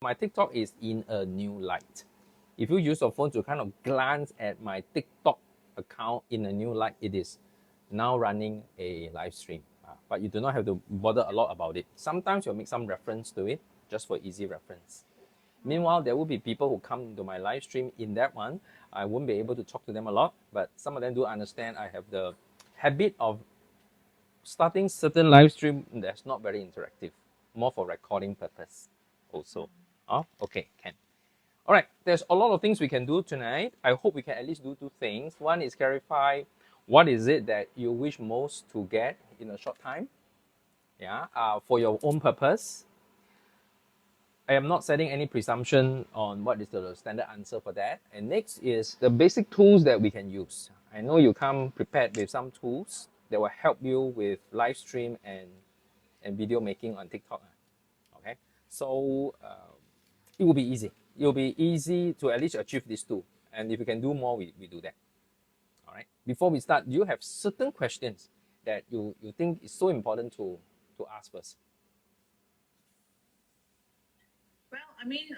My TikTok is in a new light. If you use your phone to kind of glance at my TikTok account in a new light, it is now running a live stream. But you do not have to bother a lot about it. Sometimes you'll make some reference to it just for easy reference. Meanwhile, there will be people who come into my live stream in that one. I won't be able to talk to them a lot, but some of them do understand I have the habit of starting certain live stream that's not very interactive, more for recording purpose also. Oh, okay, can. All right, there's a lot of things we can do tonight. I hope we can at least do two things. One is clarify what is it that you wish most to get in a short time, yeah, for your own purpose. I am not setting any presumption on what is the standard answer for that. And next is the basic tools that we can use. I know you come prepared with some tools that will help you with live stream and video making on TikTok. Okay, so it will be easy. It will be easy to at least achieve these two. And if we can do more, we do that. All right. Before we start, do you have certain questions that you think is so important to ask first? Well, I mean,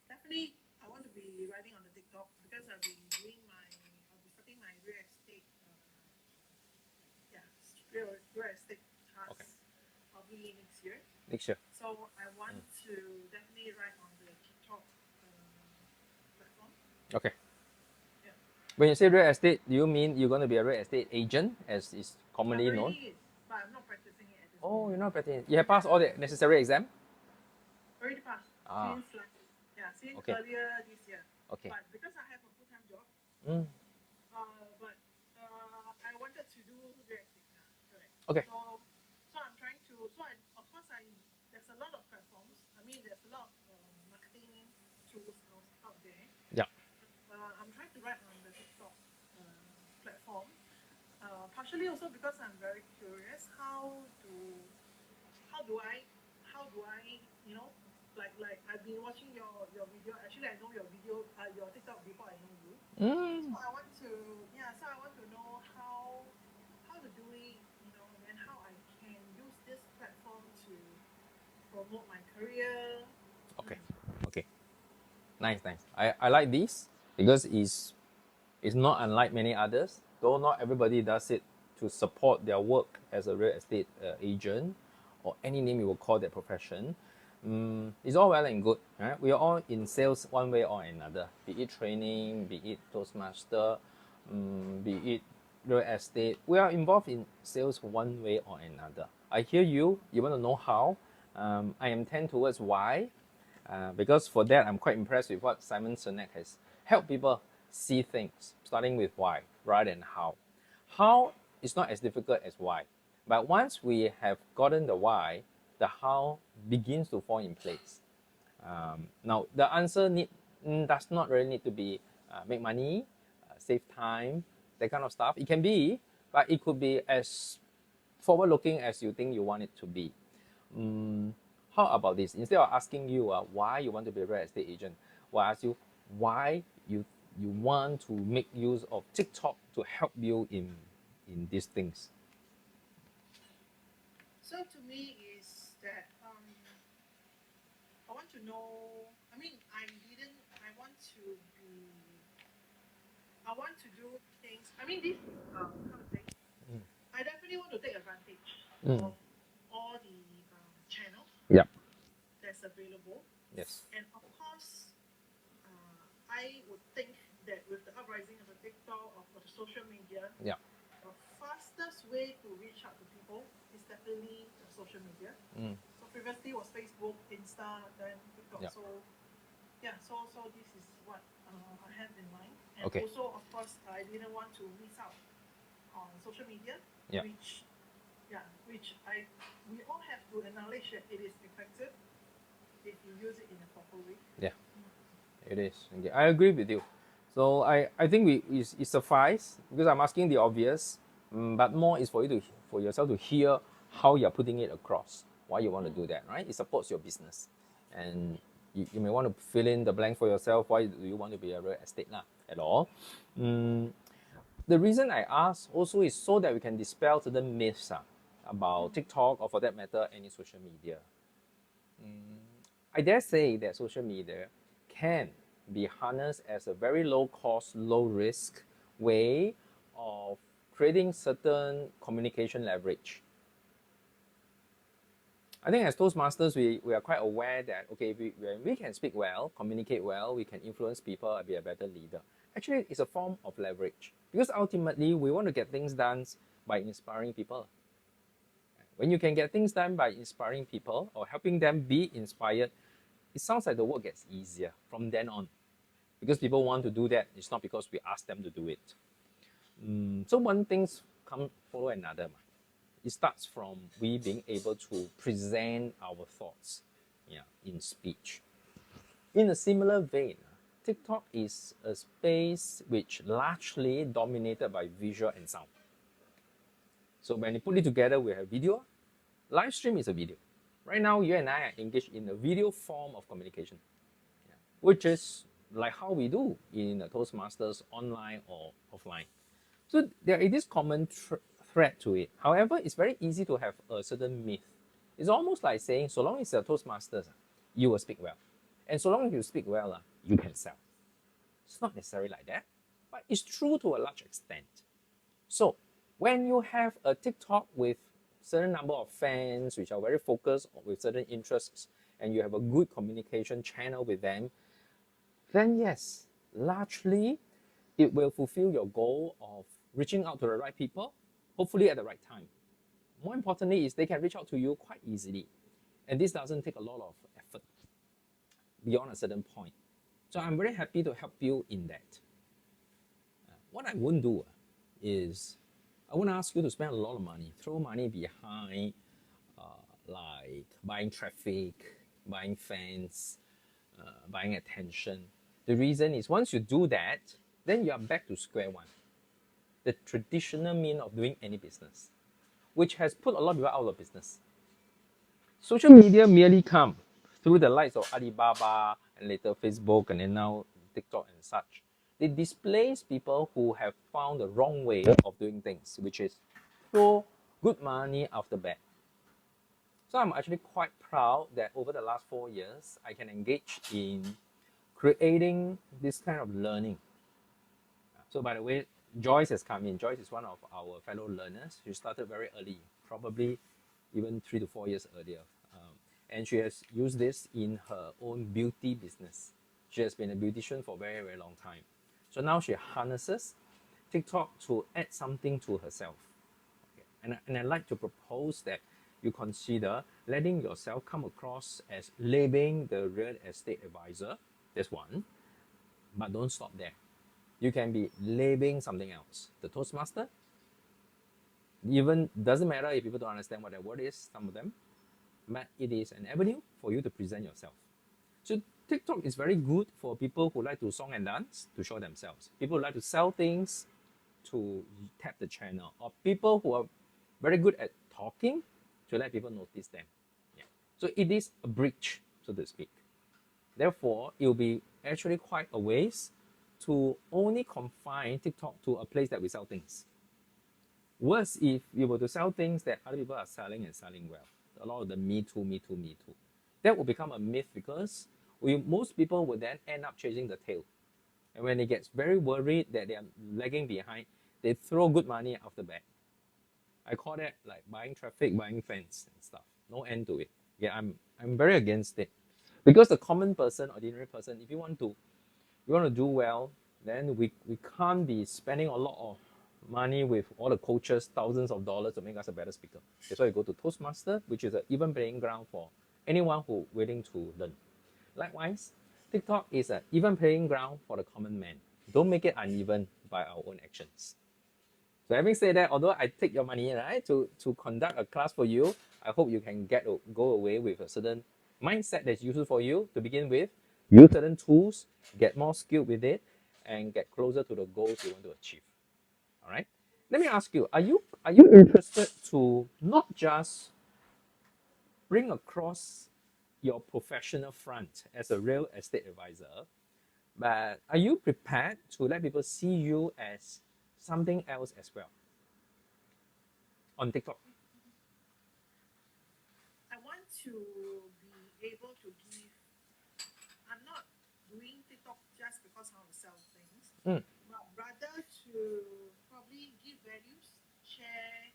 definitely, I want to be writing on the TikTok because I'll be starting my real estate, yeah, real estate Okay. task probably next year. Next year. So I want to definitely write on the TikTok platform. Okay. Yeah, When you say real estate, do you mean you're going to be a real estate agent, as is I'm commonly known? already, but I'm not practicing it at this Oh, you're moment. not practicing. You have passed all the necessary exam? Already passed Ah, since okay. earlier this year. Okay. But because I have a full-time job, Mm, but I wanted to do real estate now, correct? okay. So I'm trying to. So of course there's a lot of platforms. I mean, there's a lot of marketing tools out there. Yeah. I'm trying to write on the TikTok platform. Partially also because I'm very curious how do I how do I you know like I've been watching your video. Actually, I know your video your TikTok before I know you. Mm, So I want to So I want to know how to do it, and how I can use this platform to promote my career. okay. Okay. Nice, nice. I like this because it's not unlike many others, though not everybody does it to support their work as a real estate agent or any name you will call that profession. It's all well and good. Right? We are all in sales one way or another, be it training, be it Toastmaster, be it real estate. We are involved in sales one way or another. I hear you. You want to know how. I am tend towards why, because for that, I'm quite impressed with what Simon Sinek has helped people see things, starting with why rather than how. How is not as difficult as why, but once we have gotten the why, the how begins to fall in place. Now, the answer does not really need to be make money, save time, that kind of stuff. It can be, but it could be as forward looking as you think you want it to be. Mm, how about this? Instead of asking you why you want to be a real estate agent, we'll ask you why you want to make use of TikTok to help you in these things. So to me is that I want to know. I mean, I didn't. I want to do things. I mean, this how to say? Mm. I definitely want to take advantage Mm. of all the channels Yeah. that's available, Yes. and of course, I would think that with the uprising of the TikTok of the social media, Yeah. the fastest way to reach out to people is definitely the social media. Mm. So previously was Facebook, Insta, then TikTok. Yeah. So yeah, so this is what I have in mind, and Okay. also of course I didn't want to miss out on social media, Yeah. which we all have to acknowledge that it is effective if you use it in a proper way. Yeah. It is. Okay. I agree with you. So I think it suffice because I'm asking the obvious, but more is for you to for yourself to hear how you're putting it across, why you want to do that, right? It supports your business, and you may want to fill in the blank for yourself. Why do you want to be a real estate lah at all? The reason I ask also is so that we can dispel certain myths about TikTok or for that matter any social media. I dare say that social media can be harnessed as a very low cost, low risk way of creating certain communication leverage. I think as Toastmasters, we are quite aware that, okay, when we can speak well, communicate well, we can influence people and be a better leader. Actually, it's a form of leverage because ultimately we want to get things done by inspiring people. When you can get things done by inspiring people or helping them be inspired, it sounds like the work gets easier from then on because people want to do that. It's not because we ask them to do it. So one thing's come follow another. It starts from we being able to present our thoughts, in speech. In a similar vein, TikTok is a space which largely dominated by visual and sound. So when you put it together, we have video. Live stream is a video. Right now, you and I are engaged in a video form of communication, which is like how we do in a Toastmasters online or offline. So there is this common thread to it. However, it's very easy to have a certain myth. It's almost like saying, so long as you're Toastmasters, you will speak well. And so long as you speak well, you can sell. It's not necessarily like that, but it's true to a large extent. So when you have a TikTok with certain number of fans which are very focused with certain interests, and you have a good communication channel with them, then yes, largely it will fulfill your goal of reaching out to the right people, hopefully at the right time. More importantly is they can reach out to you quite easily. And this doesn't take a lot of effort beyond a certain point. So I'm very happy to help you in that. What I won't do is I won't ask you to spend a lot of money, throw money behind like buying traffic, buying fans, buying attention. The reason is once you do that, then you are back to square one. The traditional mean of doing any business, which has put a lot of people out of business. Social media merely come through the likes of Alibaba and later Facebook and then now TikTok and such. They displace people who have found the wrong way of doing things, which is throw good money after bad. So I'm actually quite proud that over the last 4 years, I can engage in creating this kind of learning. So by the way, Joyce has come in. Joyce is one of our fellow learners. She started very early, probably even 3 to 4 years earlier. And she has used this in her own beauty business. She has been a beautician for a very, very long time. So now she harnesses TikTok to add something to herself. Okay. And I'd like to propose that you consider letting yourself come across as labeling the real estate advisor. That's one. But don't stop there. You can be labeling something else. The Toastmaster, even doesn't matter if people don't understand what that word is, some of them, but it is an avenue for you to present yourself. So TikTok is very good for people who like to song and dance to show themselves. People who like to sell things to tap the channel, or people who are very good at talking to let people notice them. Yeah. So it is a bridge, so to speak. Therefore, it will be actually quite a waste to only confine TikTok to a place that we sell things. Worse if you were to sell things that other people are selling and selling well. A lot of the me too, me too, me too. That will become a myth because most people will then end up chasing the tail. And when they get very worried that they are lagging behind, they throw good money after bad. I call that like buying traffic, buying fans and stuff. No end to it. Yeah, I'm very against it. Because the common person, ordinary person, if you want to do well, then we can't be spending a lot of money with all the coaches, thousands of dollars to make us a better speaker. That's why you go to Toastmaster, which is an even playing ground for anyone who willing to learn. Likewise, TikTok is an even playing ground for the common man. Don't make it uneven by our own actions. So having said that, although I take your money, right, to conduct a class for you, I hope you can go away with a certain mindset that's useful for you to begin with, use certain tools, get more skilled with it, and get closer to the goals you want to achieve. All right. Let me ask you: Are you interested to not just bring across your professional front as a real estate advisor, but are you prepared to let people see you as something else as well on TikTok? I want to be able to give share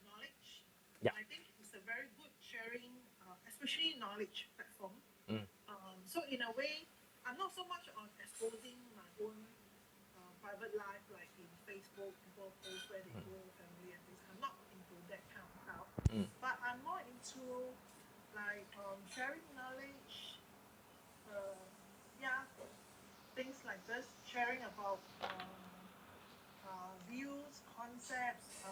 knowledge. Yeah. I think it's a very good sharing, especially knowledge platform. Mm. So in a way, I'm not so much on exposing my own private life, like in Facebook, people post where they go, family and things. I'm not into that kind of crowd, but I'm more into like sharing knowledge, uh, yeah, things like this, sharing about views, concepts,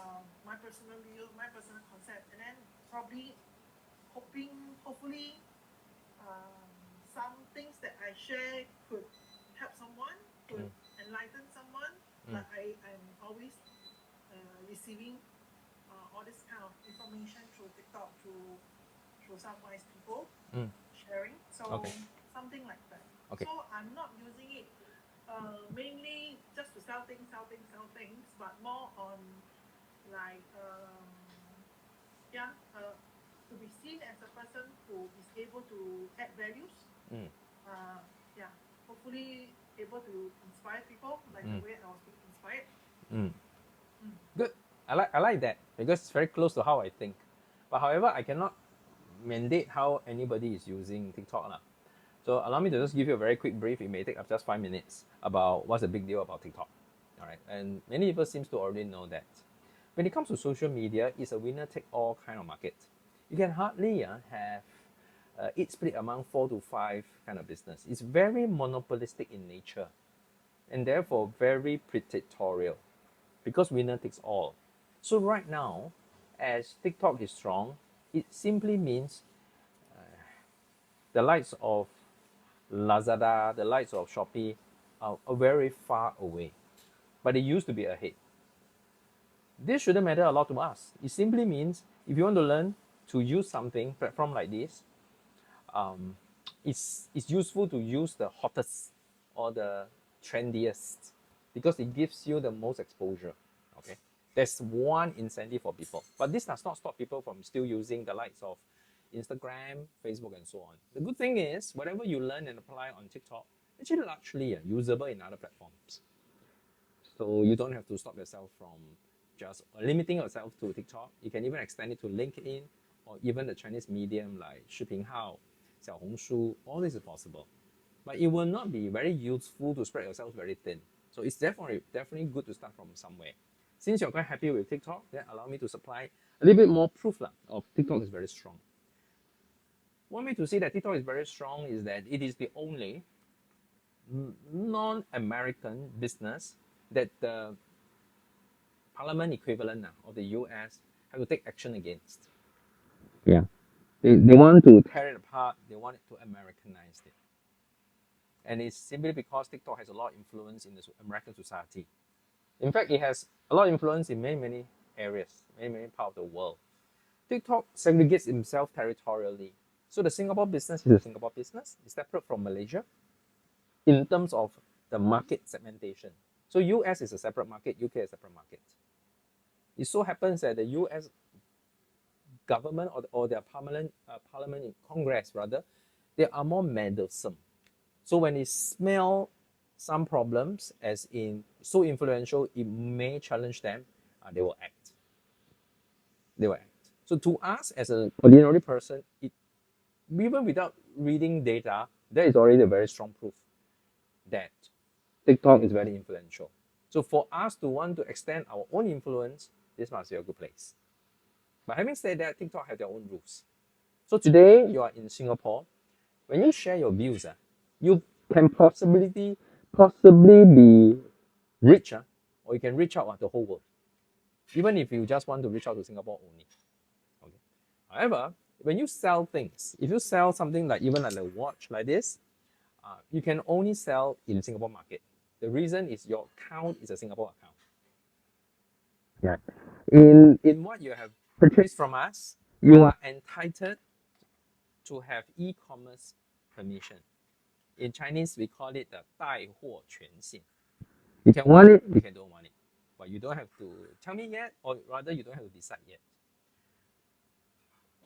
my personal views, my personal concept, and then probably hopefully, um, some things that I share could help someone, could enlighten someone. Like I'm always receiving all this kind of information through TikTok, through some wise people sharing. So Okay. something like that. Okay. So I'm not using it mainly just to sell things, but more on like yeah, to be seen as a person who is able to add values. Yeah, hopefully able to inspire people like the way I was being inspired. Good. I like that because it's very close to how I think. But however, I cannot mandate how anybody is using TikTok. So allow me to just give you a very quick brief. It may take up just 5 minutes about what's the big deal about TikTok. All right, and many people seems to already know that. When it comes to social media, it's a winner-take-all kind of market. You can hardly have it split among 4 to 5 kind of business. It's very monopolistic in nature, and therefore very predatorial, because winner takes all. So right now, as TikTok is strong, it simply means the likes of Lazada, the likes of Shopee are very far away, but they used to be ahead. This shouldn't matter a lot to us. It simply means if you want to learn to use something, platform like this, it's useful to use the hottest or the trendiest because it gives you the most exposure. Okay, there's one incentive for people, but this does not stop people from still using the likes of Instagram, Facebook, and so on. The good thing is, whatever you learn and apply on TikTok, actually largely usable in other platforms. So you don't have to stop yourself from just limiting yourself to TikTok. You can even extend it to LinkedIn or even the Chinese medium like 视频号, Xiaohongshu. All this is possible. But it will not be very useful to spread yourself very thin. So it's definitely good to start from somewhere. Since you're quite happy with TikTok, then allow me to supply a little bit more proof of TikTok is very strong. One way to see that TikTok is very strong is that it is the only non-American business that the parliament equivalent of the US have to take action against. Yeah. They want to tear it apart, they want it to Americanize it. And it's simply because TikTok has a lot of influence in the American society. In fact, it has a lot of influence in many areas, many parts of the world. TikTok segregates itself territorially. So the Singapore business is a Singapore business, it's separate from Malaysia in terms of the market segmentation. So US is a separate market, UK is a separate market. It so happens that the US government or their parliament in Congress rather, they are more meddlesome. So when they smell some problems, as in so influential, it may challenge them, they will act. They will act. So to us as an ordinary person, even without reading data, there is already a very strong proof that TikTok is very influential. So for us to want to extend our own influence, this must be a good place. But having said that, TikTok have their own rules. So today you are in Singapore. When you share your views, you can possibly be rich, or you can reach out to the whole world. Even if you just want to reach out to Singapore only. Okay. However, when you sell things, if you sell something like even like a watch like this, you can only sell in Singapore market. The reason is your account is a Singapore account. Yeah. In what you have purchased from us, you are entitled to have e-commerce permission. In Chinese, we call it the 带货权限. You can want it, you can don't want it. But you don't have to tell me yet, or rather you don't have to decide yet.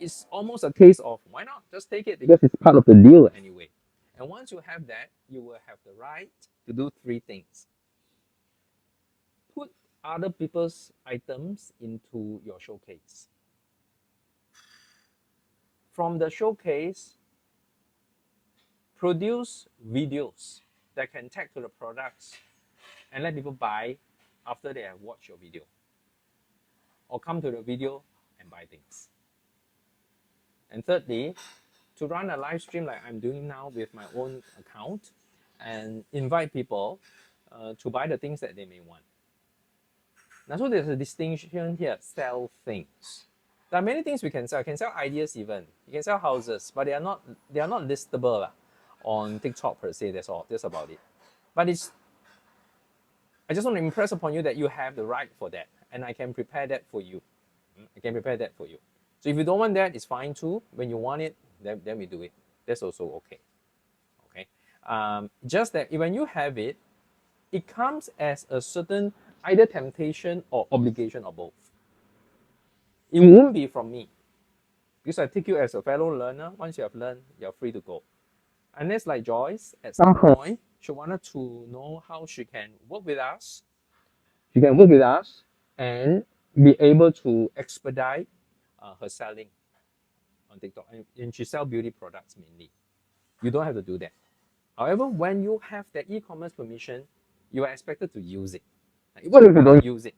It's almost a case of why not? Just take it because it's part of the deal anyway. And once you have that, you will have the right to do 3 things. Put other people's items into your showcase. From the showcase, produce videos that can tag to the products and let people buy after they have watched your video, or come to the video and buy things. And thirdly, to run a live stream like I'm doing now with my own account and invite people to buy the things that they may want. Now, so there's a distinction here: sell things. There are many things we can sell. You can sell ideas even. You can sell houses, but they are not listable on TikTok per se. That's all. That's about it. But I just want to impress upon you that you have the right for that, and I can prepare that for you. I can prepare that for you. So if you don't want that, it's fine too. When you want it, then we do it. That's also okay. Okay. Just that when you have it, it comes as a certain either temptation or obligation or both. It won't be from me, because I take you as a fellow learner. Once you have learned, you're free to go. Unless like Joyce, at some point, she wanted to know how she can work with us. She can work with us and be able to expedite her selling on TikTok. And she sells beauty products mainly. You don't have to do that. However, when you have the e-commerce permission, you are expected to use it. What if you don't use it?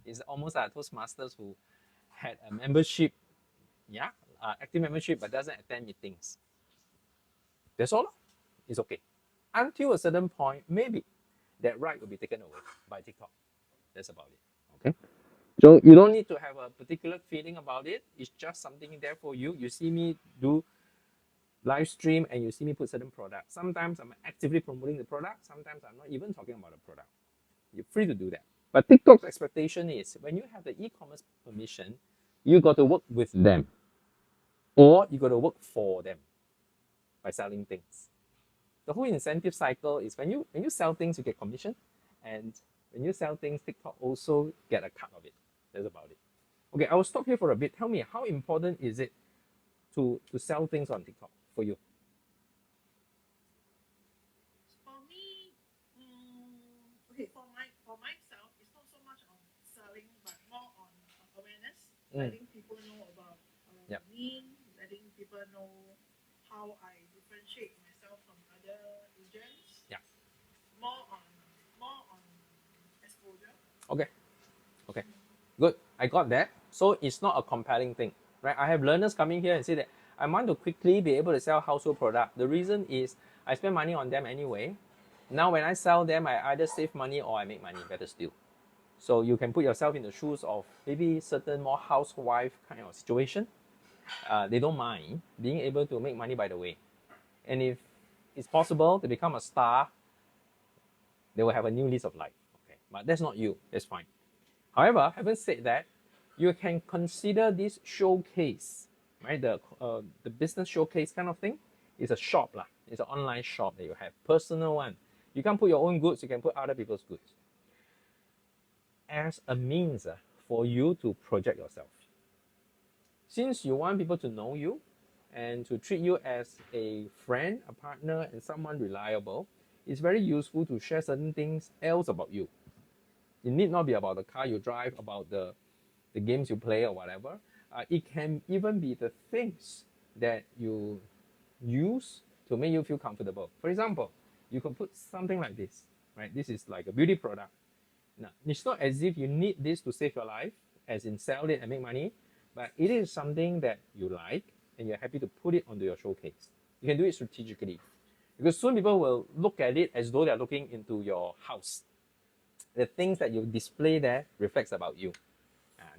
It's almost like Toastmasters who had a membership, active membership, but doesn't attend meetings. That's all. It's okay. Until a certain point, maybe that right will be taken away by TikTok. That's about it. Okay. So you don't need to have a particular feeling about it. It's just something there for you. You see me do live stream and you see me put certain products. Sometimes I'm actively promoting the product. Sometimes I'm not even talking about the product. You're free to do that. But TikTok's expectation is when you have the e-commerce permission, you got to work with them, or you got to work for them by selling things. The whole incentive cycle is when you sell things, you get commission, and when you sell things, TikTok also get a cut of it. That's about it. Okay, I will stop here for a bit. Tell me, how important is it to sell things on TikTok for you? For me, okay, for myself, it's not so much on selling, but more on awareness, letting people know about Yep. me, letting people know how I differentiate myself from other agents. Yeah. More on exposure. Okay. Okay. Good. I got that. So it's not a compelling thing, right? I have learners coming here and say that I want to quickly be able to sell household product. The reason is I spend money on them anyway. Now when I sell them, I either save money or I make money, better still. So you can put yourself in the shoes of maybe certain more housewife kind of situation. They don't mind being able to make money by the way. And if it's possible to become a star, they will have a new lease of life. Okay, but that's not you. That's fine. However, having said that, you can consider this showcase, right? The business showcase kind of thing is a shop lah. It's an online shop that you have, personal one. You can't put your own goods. You can put other people's goods as a means for you to project yourself. Since you want people to know you and to treat you as a friend, a partner, and someone reliable, it's very useful to share certain things else about you. It need not be about the car you drive, about the games you play or whatever. It can even be the things that you use to make you feel comfortable. For example, you could put something like this, right? This is like a beauty product. Now, it's not as if you need this to save your life, as in sell it and make money, but it is something that you like and you're happy to put it onto your showcase. You can do it strategically because soon people will look at it as though they're looking into your house. The things that you display there reflects about you.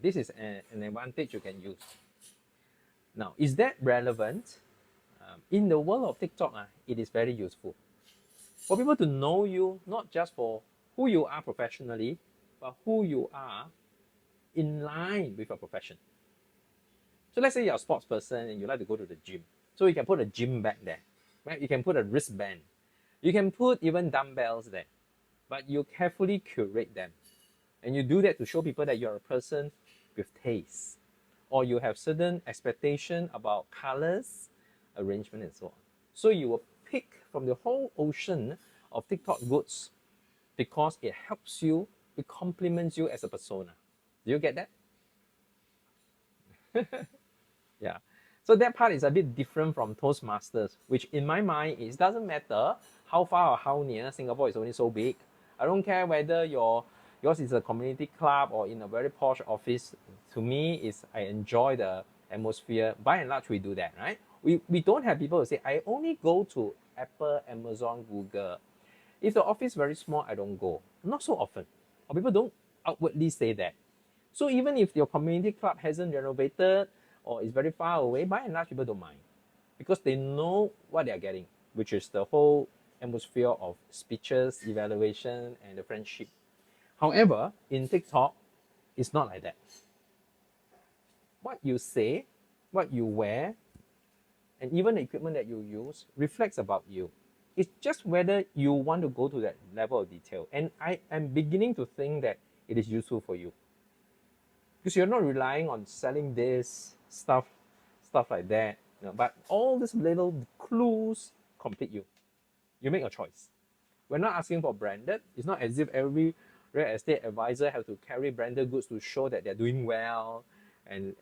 This is an advantage you can use. Now, is that relevant? In the world of TikTok, it is very useful for people to know you, not just for who you are professionally, but who you are in line with your profession. So let's say you're a sports person and you like to go to the gym. So you can put a gym bag there, right? You can put a wristband. You can put even dumbbells there, but you carefully curate them. And you do that to show people that you're a person with taste, or you have certain expectation about colors, arrangement, and so on. So you will pick from the whole ocean of TikTok goods because it helps you it complements you as a persona. Do you get that? Yeah. So that part is a bit different from Toastmasters, which in my mind, it doesn't matter how far or how near. Singapore is only so big. I don't care whether yours is a community club or in a very posh office. To me, is I enjoy the atmosphere. By and large, we do that, right? We don't have people who say, I only go to Apple, Amazon, Google. If the office is very small, I don't go. Not so often. Or people don't outwardly say that. So even if your community club hasn't renovated or is very far away, by and large, people don't mind because they know what they are getting, which is the whole atmosphere of speeches, evaluation, and the friendship. However, in TikTok, it's not like that. What you say, what you wear, and even the equipment that you use reflects about you. It's just whether you want to go to that level of detail. And I am beginning to think that it is useful for you. Because you're not relying on selling this stuff like that. But all these little clues complete you. You make a choice. We're not asking for branded. It's not as if every real estate advisor have to carry branded goods to show that they're doing well, and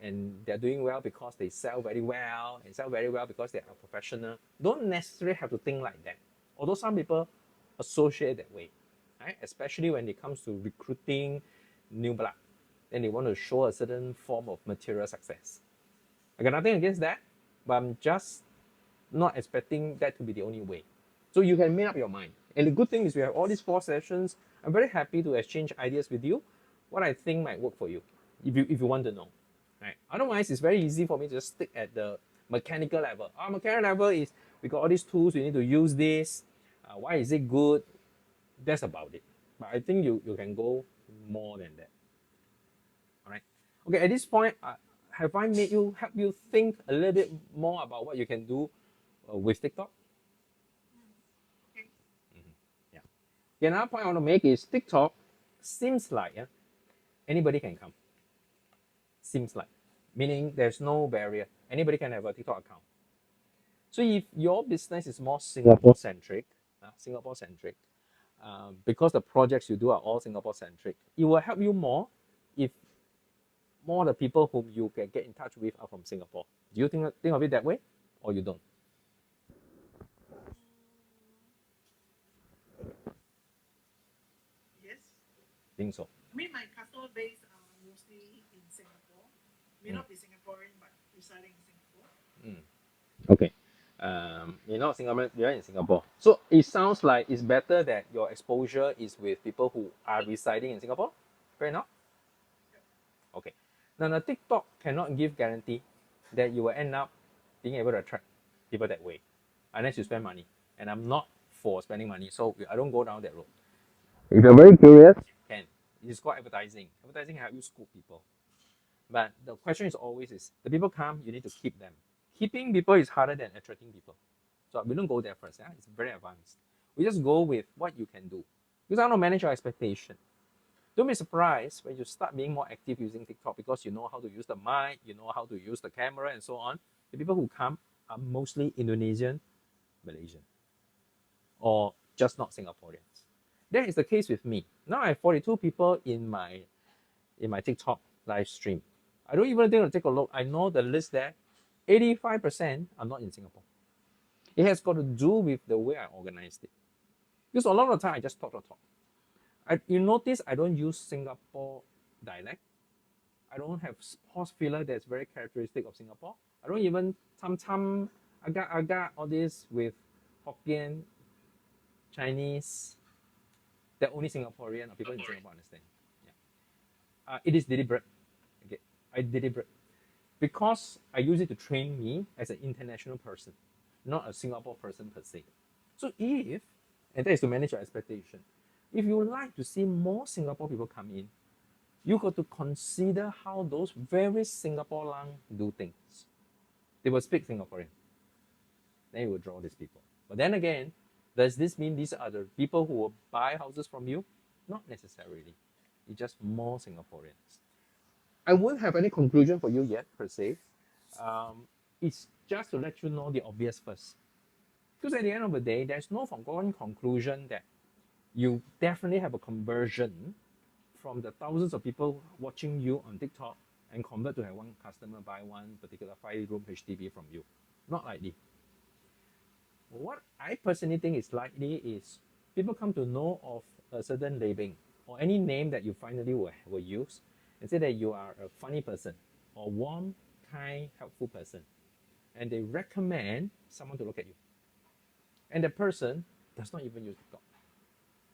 they're doing well because they sell very well and sell very well because they are professional. Don't necessarily have to think like that. Although some people associate that way, right? Especially when it comes to recruiting new blood, then they want to show a certain form of material success. I got nothing against that, but I'm just not expecting that to be the only way. So you can make up your mind. And the good thing is we have all these 4 sessions. I'm very happy to exchange ideas with you, what I think might work for you, if you want to know. Right? Otherwise, it's very easy for me to just stick at the mechanical level. Our mechanical level is we got all these tools, we need to use this. Why is it good? That's about it. But I think you can go more than that. All right. Okay, at this point, have I made you help you think a little bit more about what you can do with TikTok? Okay. Yeah. Okay, another point I want to make is TikTok seems like anybody can come. Seems like, meaning there's no barrier. Anybody can have a TikTok account. So if your business is more Singapore centric, because the projects you do are all Singapore centric, it will help you more if more the people whom you can get in touch with are from Singapore. Do you think of it that way, or you don't? Yes. Think so? I mean, my customer base are mostly in Singapore. May not be Singaporean, but residing in Singapore. Okay. You're not Singaporean, you're in Singapore. So it sounds like it's better that your exposure is with people who are residing in Singapore. Fair enough? Okay. Now, the TikTok cannot give guarantee that you will end up being able to attract people that way unless you spend money. And I'm not for spending money, so I don't go down that road. If you're very curious, can. It's called advertising. Advertising helps you scoop people. But the question is always is the people come, you need to keep them. Keeping people is harder than attracting people. So we don't go there first. Yeah? It's very advanced. We just go with what you can do. Because I want to manage your expectation. Don't be surprised when you start being more active using TikTok because you know how to use the mic, you know how to use the camera and so on. The people who come are mostly Indonesian, Malaysian, or just not Singaporeans. That is the case with me. Now I have 42 people in my TikTok live stream. I don't even think to take a look. I know the list there. 85% are not in Singapore. It has got to do with the way I organized it. Because a lot of the time I just talk. You notice I don't use Singapore dialect. I don't have pause filler that's very characteristic of Singapore. I don't even tam, agak, all this with Hokkien, Chinese, that only Singaporean or people in Singapore understand. Yeah. It is deliberate. Okay, I deliberate because I use it to train me as an international person, not a Singapore person per se. So and that is to manage your expectation, if you like to see more Singapore people come in, you got to consider how those very Singapore lang do things. They will speak Singaporean. Then you will draw these people. But then again, does this mean these are the people who will buy houses from you? Not necessarily. It's just more Singaporeans. I won't have any conclusion for you yet, per se. It's just to let you know the obvious first. Because at the end of the day, there's no foregone conclusion that you definitely have a conversion from the thousands of people watching you on TikTok and convert to have one customer buy one particular 5-room HDB from you. Not likely. What I personally think is likely is people come to know of a certain labeling or any name that you finally will use and say that you are a funny person or warm, kind, helpful person. And they recommend someone to look at you. And the person does not even use TikTok.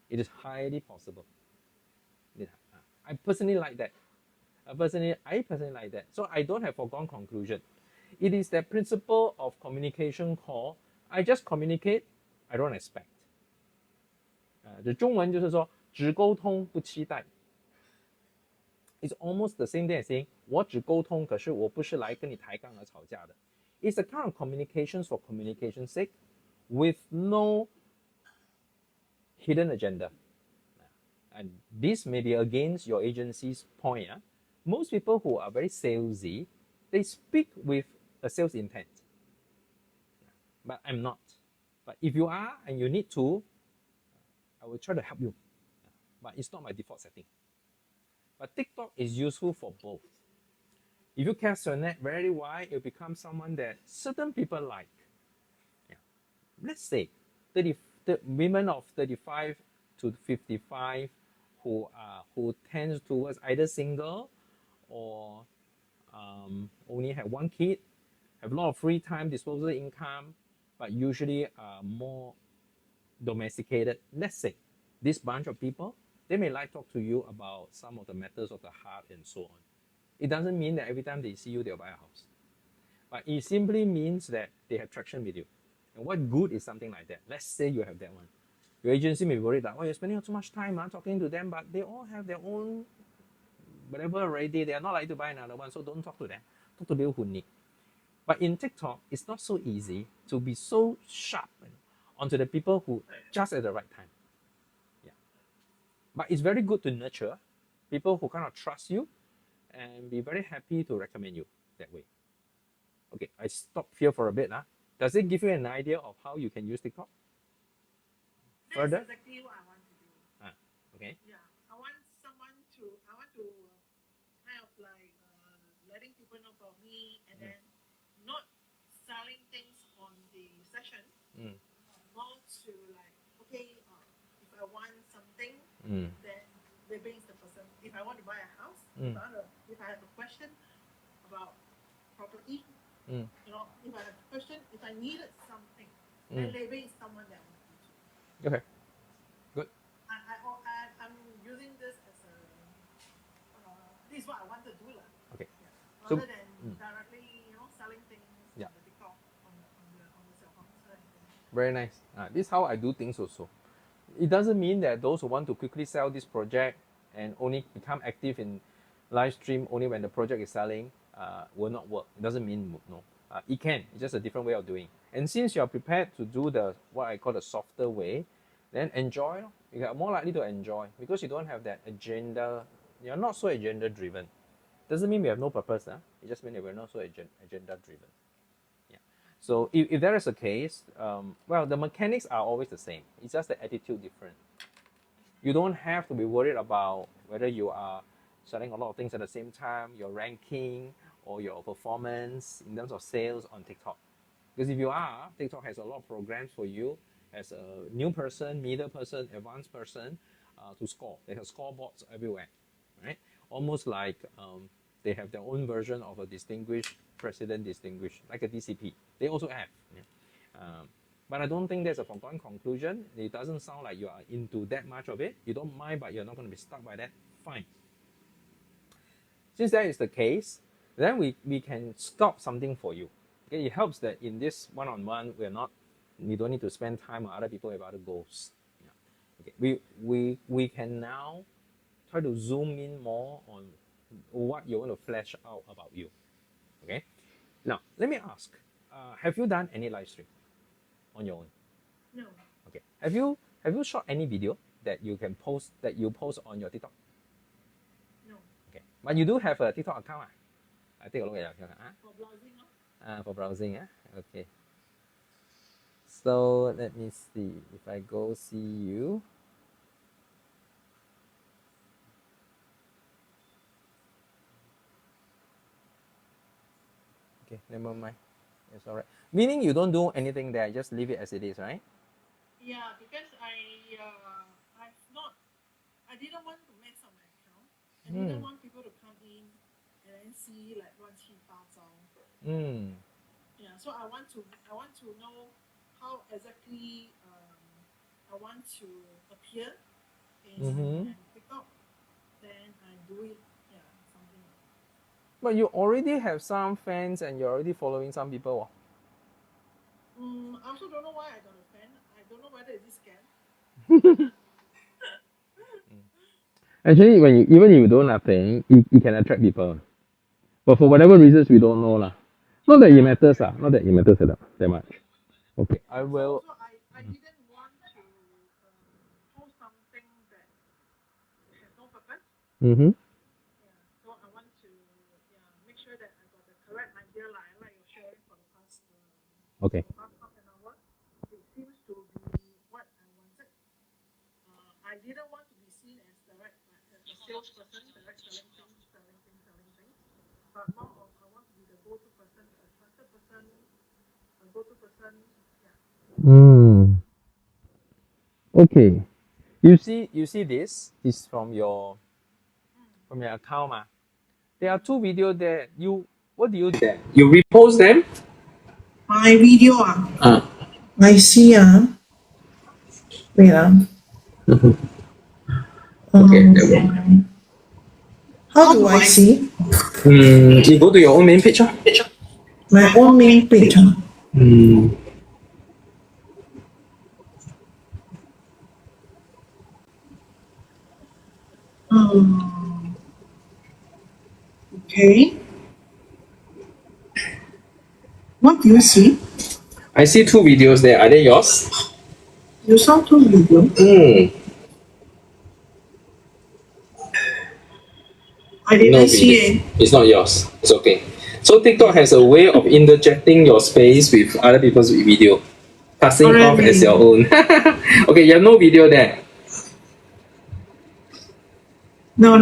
It is highly possible. I personally like that. I personally like that. So I don't have foregone conclusion. It is that principle of communication called I just communicate, I don't expect. 这中文就是说只沟通不期待。It's almost the same thing as saying 我只沟通，可是我不是来跟你抬杠而吵架的。It's a kind of communications for communication's sake, with no hidden agenda. And this may be against your agency's point. Most people who are very salesy, they speak with a sales intent. But I'm not. But if you are and you need to, I will try to help you. But it's not my default setting. But TikTok is useful for both. If you cast your net very wide, you'll become someone that certain people like. Yeah. Let's say women of 35 to 55 who tends towards either single or only have one kid, have a lot of free time, disposable income, but usually are more domesticated. Let's say this bunch of people, they may like to talk to you about some of the matters of the heart and so on. It doesn't mean that every time they see you, they'll buy a house. But it simply means that they have traction with you. And what good is something like that? Let's say you have that one. Your agency may be worried that, oh, you're spending too much time talking to them, but they all have their own whatever already. They are not likely to buy another one, so don't talk to them. Talk to people who need. But in TikTok, it's not so easy to be so sharp onto the people who just at the right time. Yeah. But it's very good to nurture people who kind of trust you and be very happy to recommend you that way. Okay, I stop here for a bit. Does it give you an idea of how you can use TikTok? Further? That's exactly what I want to do. Okay. Yeah, I want to kind of like letting people know about me and then not selling things on the session. More to like, okay, if I want something, then they brings the person. If I want to buy a house, if I have a question about property, if I have a question, if I needed something, then they bring someone that I want to. Okay. Good. I'm using this as a this is what I want to do. Okay. Yeah. Rather than directly, selling things on the TikTok, on the cell phone. Very nice. This is how I do things also. It doesn't mean that those who want to quickly sell this project and only become active in live stream only when the project is selling will not work. It doesn't mean no. It can. It's just a different way of doing. And since you're prepared to do the what I call the softer way, then enjoy. You are more likely to enjoy because you don't have that agenda. You're not so agenda driven. Doesn't mean we have no purpose. It just means that we're not so agenda driven. Yeah. So if there is a case, well, the mechanics are always the same. It's just the attitude different. You don't have to be worried about whether you are selling a lot of things at the same time, your ranking, or your performance in terms of sales on TikTok. Because if you are, TikTok has a lot of programs for you as a new person, middle person, advanced person to score. They have scoreboards everywhere, right? Almost like they have their own version of a distinguished president, distinguished, like a DCP. They also have. Yeah. But I don't think there's a foregone conclusion. It doesn't sound like you are into that much of it. You don't mind, but you're not going to be stuck by that. Fine. Since that is the case, then we can sculpt something for you. Okay, it helps that in this one-on-one, we don't need to spend time on other people with other goals. Yeah. Okay, we can now try to zoom in more on what you want to flesh out about you. Okay, now let me ask, have you done any live stream on your own? No. Okay, have you shot any video that you post on your TikTok? No. Okay, but you do have a TikTok account. I take a look at your account. For browsing. For browsing. Okay. So let me see if I go see you. Never mind. It's all right. Meaning you don't do anything there, just leave it as it is, right? Yeah, because I didn't want to mess up my account. I didn't want people to come in and then see like 乱七八糟. Yeah, so I want to know how exactly I want to appear in TikTok. Then I do it. Yeah, something like that. But you already have some fans and you're already following some people. I also don't know why I got a fan. I don't know whether it's scam. Actually, even if you do nothing, it can attract people. But for whatever reasons, we don't know lah. Not that it matters Not that it matters that much. Okay, I will. So I didn't want to post something that has no purpose. Mm-hmm. Yeah, so I want to make sure that I got the correct idea. Like you're sharing for the past Okay. half an hour. It seems to be what I wanted. I didn't want to be seen as the salesperson, selling things. But more of I want to be the go-to person, a trusted person, a go-to person. Yeah. Okay. You see this is from your account ma. There are 2 videos there. What do you do? You repost them? My video I see wait Okay. how do I see? You go to your own main page. My own main page. Okay. What do you see? I see 2 videos there. Are they yours? You saw 2 videos? I didn't see it. It's not yours. It's okay. So TikTok has a way of interjecting your space with other people's video, passing off as your own. Okay, you have no video there. No.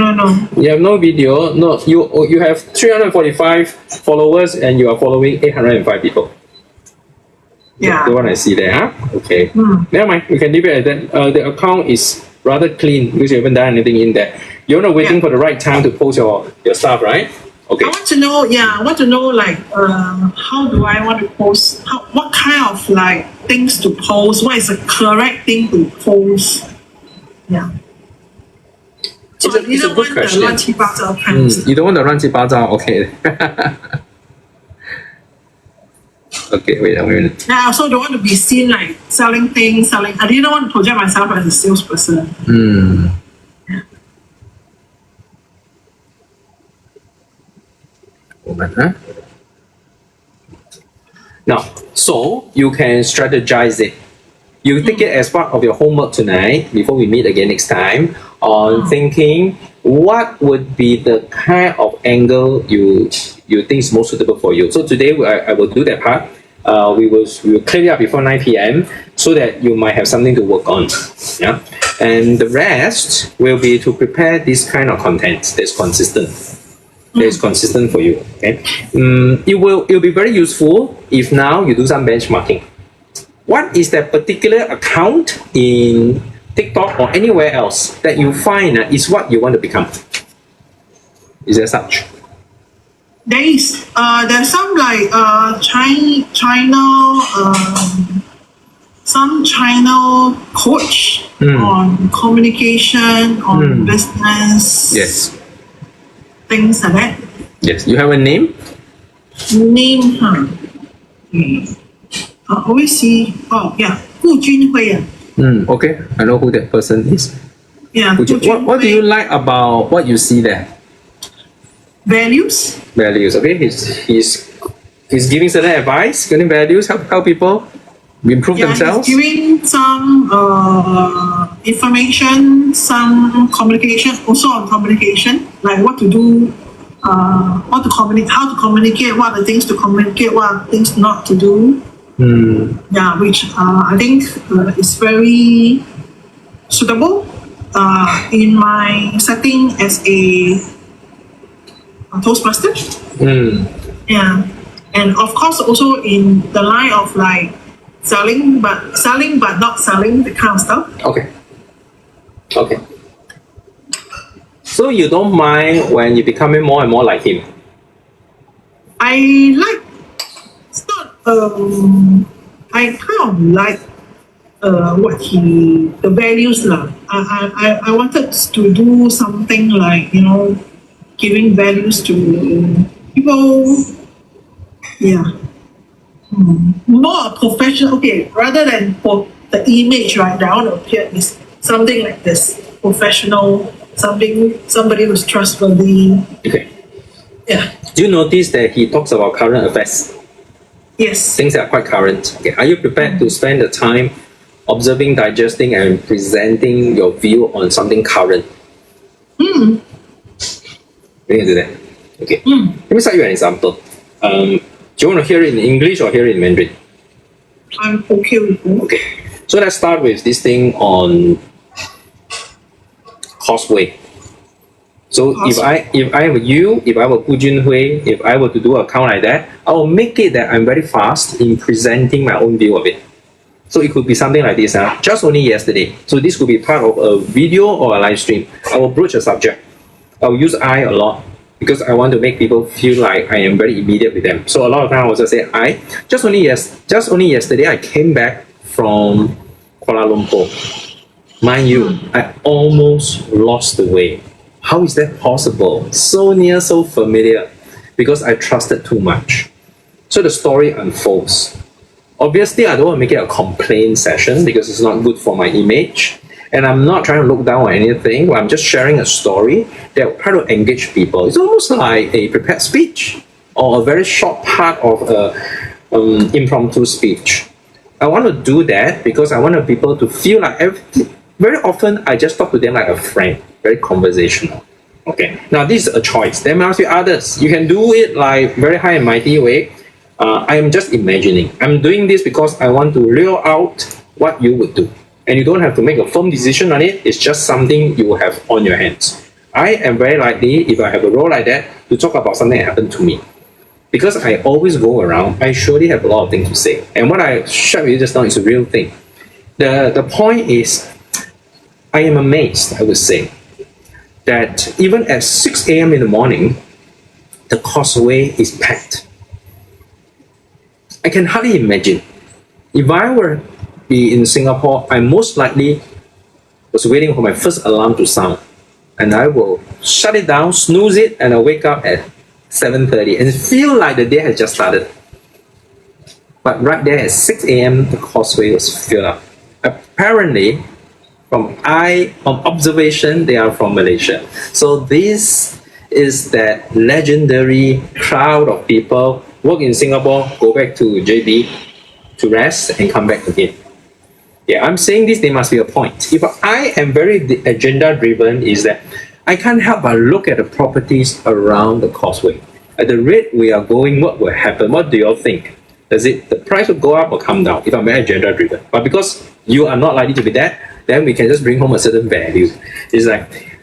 You have no video. No, you have 345 followers and you are following 805 people. Yeah. The one I see there, huh? Okay. Never mind. You can leave it at that. The account is rather clean because you haven't done anything in there. You're not waiting for the right time to post your stuff, right? Okay. I want to know like how do I want to post? What kind of like things to post? What is the correct thing to post? Yeah. So It's a good question. You don't want the 乱七八糟 okay. Okay, wait a minute. I also don't want to be seen like selling things. I didn't want to project myself as a salesperson. Now, so you can strategize it. You take it as part of your homework tonight before we meet again next time on thinking what would be the kind of angle you think is most suitable for you. So today I will do that part. We will clear it up before 9 p.m. so that you might have something to work on. Yeah, and the rest will be to prepare this kind of content that's consistent. That is consistent for you. Okay, it will be very useful if now you do some benchmarking. What is that particular account in TikTok or anywhere else that you find is what you want to become? Is there such? There's some like China coach on communication, on business. Yes. Things like that. Yes. You have a name? Name, I always see. Oh yeah, Gu Junhui. Okay, I know who that person is. Yeah. What do you like about what you see there? Values. Okay, he's giving certain advice, giving values, help people improve themselves. He's giving some information, some communication, also on communication, like what to do, how to communicate, what are the things to communicate, what are the things not to do. Yeah, which I think is very suitable in my setting as a Toastmaster. Yeah. and of course also in the line of like selling but not selling, the kind of stuff. Okay. Okay. So you don't mind when you're becoming more and more like him? I like, it's not, I kind of like what the values lah. I wanted to do something like, you know, giving values to people. Yeah. More a professional, okay, rather than for the image, right, that I want to appear is something like this, professional, somebody who's trustworthy. Okay. Yeah. Do you notice that he talks about current affairs? Yes. Things that are quite current. Okay. Are you prepared to spend the time observing, digesting, and presenting your view on something current? We can do that. Okay. Let me cite you an example. Do you want to hear it in English or hear it in Mandarin? I'm okay with it. Okay. So let's start with this thing on Causeway. So if I were you, if I were Gu Junhui, if I were to do an account like that, I will make it that I'm very fast in presenting my own view of it. So it could be something like this. Just only yesterday. So this could be part of a video or a live stream. I will broach a subject. I will use I a lot because I want to make people feel like I am very immediate with them. So a lot of times I will just say I. Just only yesterday I came back from Kuala Lumpur. Mind you, I almost lost the way. How is that possible? So near, so familiar. Because I trusted too much. So the story unfolds. Obviously, I don't want to make it a complaint session because it's not good for my image. And I'm not trying to look down on anything. I'm just sharing a story that will try to engage people. It's almost like a prepared speech or a very short part of an impromptu speech. I want to do that because I want people to feel like very often I just talk to them like a friend, very conversational. Okay, now this is a choice. There must be others. You can do it like very high and mighty way. I am just imagining. I'm doing this because I want to lure out what you would do. And you don't have to make a firm decision on it. It's just something you have on your hands. I am very likely, if I have a role like that, to talk about something that happened to me. Because I always go around, I surely have a lot of things to say. And what I shared with you just now is a real thing. The point is, I am amazed, I would say, that even at 6 a.m. in the morning, the Causeway is packed. I can hardly imagine. If I were be in Singapore, I most likely was waiting for my first alarm to sound. And I will shut it down, snooze it, and I'll wake up at 7:30 and feel like the day has just started. But right there at 6 a.m., the Causeway was filled up. Apparently, from observation, they are from Malaysia. So this is that legendary crowd of people work in Singapore, go back to JB to rest and come back again. Yeah, I'm saying this, there must be a point. If I am very agenda driven, is that I can't help but look at the properties around the Causeway. At the rate we are going, what will happen? What do you all think? The price will go up or come down if I'm very agenda driven? But because you are not likely to be that, then we can just bring home a certain value. It's like,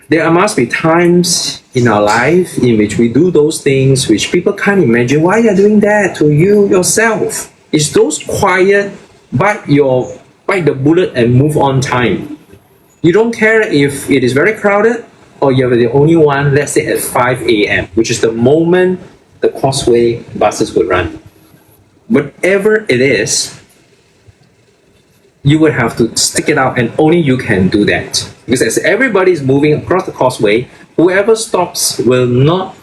there must be times in our life in which we do those things which people can't imagine why you're doing that to you yourself. It's those quiet, bite the bullet and move on time. You don't care if it is very crowded or you're the only one, let's say at 5 a.m., which is the moment the Causeway buses would run. Whatever it is, you would have to stick it out, and only you can do that. Because as everybody is moving across the Causeway, whoever stops will not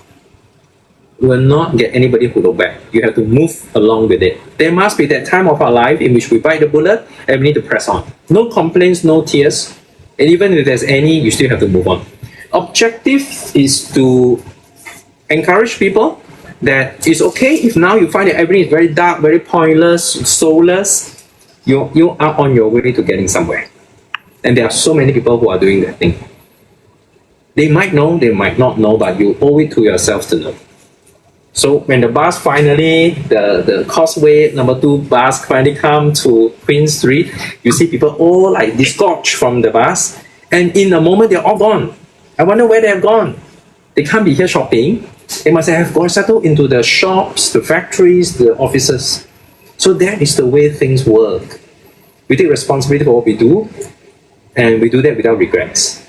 get anybody who look back. You have to move along with it. There must be that time of our life in which we bite the bullet and we need to press on. No complaints, no tears. And even if there's any, you still have to move on. Objective is to encourage people that it's okay if now you find that everything is very dark, very pointless, soulless. You are on your way to getting somewhere. And there are so many people who are doing that thing. They might know, they might not know, but you owe it to yourself to know. So when the bus finally, the Causeway number 2 bus finally come to Queen Street, you see people all like disgorged from the bus, and in a moment they're all gone. I wonder where they have gone. They can't be here shopping. They must have got settled into the shops, the factories, the offices. So that is the way things work. We take responsibility for what we do, and we do that without regrets.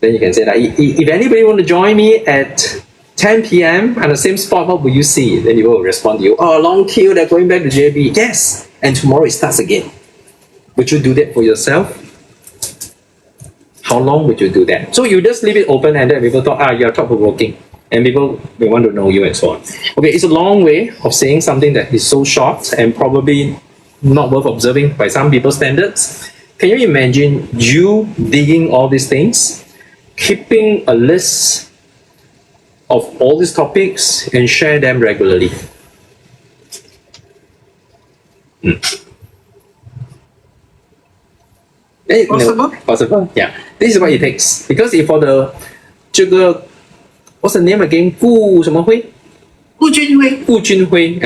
Then you can say that if anybody want to join me at 10 p.m. at the same spot, what will you see? Then you will respond to you, oh, long queue, they're going back to JB. Yes, and tomorrow it starts again. Would you do that for yourself? How long would you do that? So you just leave it open and then people thought, you're thought-provoking. And people will want to know you and so on. Okay, it's a long way of saying something that is so short and probably not worth observing by some people's standards. Can you imagine you digging all these things, keeping a list of all these topics and share them regularly? Possible? Possible, yeah. This is what it takes. Because if for the 这个 what's the name again? 顾什么辉? Gu Junhui. Gu Junhui.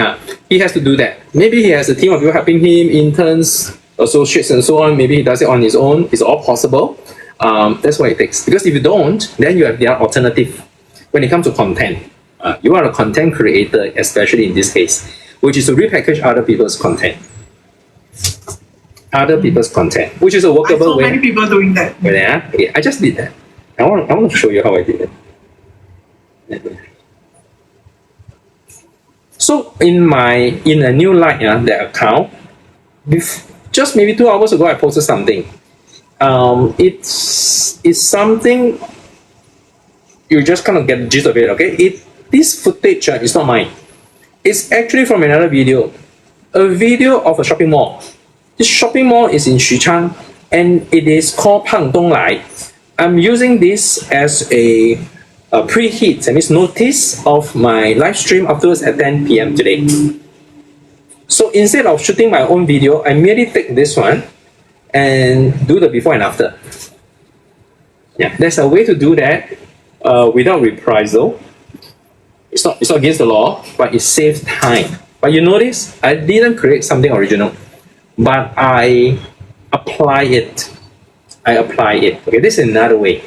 He has to do that. Maybe he has a team of people helping him, interns, associates, and so on. Maybe he does it on his own. It's all possible. That's what it takes. Because if you don't, then you have the alternative. When it comes to content, you are a content creator, especially in this case, which is to repackage other people's content. Other people's content, which is a I workable saw way. many people doing that. Yeah, okay, I just did that. I want to show you how I did it. So in a new light, that account, just maybe 2 hours ago, I posted something. It's something you just kind of get the gist of it. Okay, this footage is not mine. It's actually from another video, a video of a shopping mall. This shopping mall is in Xuchang, and it is called Pang Dong Lai. I'm using this as a preheat, that means notice of my live stream afterwards at 10 p.m. today. So instead of shooting my own video, I merely take this one and do the before and after. Yeah, there's a way to do that without reprisal. It's not against the law, but it saves time. But you notice, I didn't create something original, but I apply it. Okay, this is another way.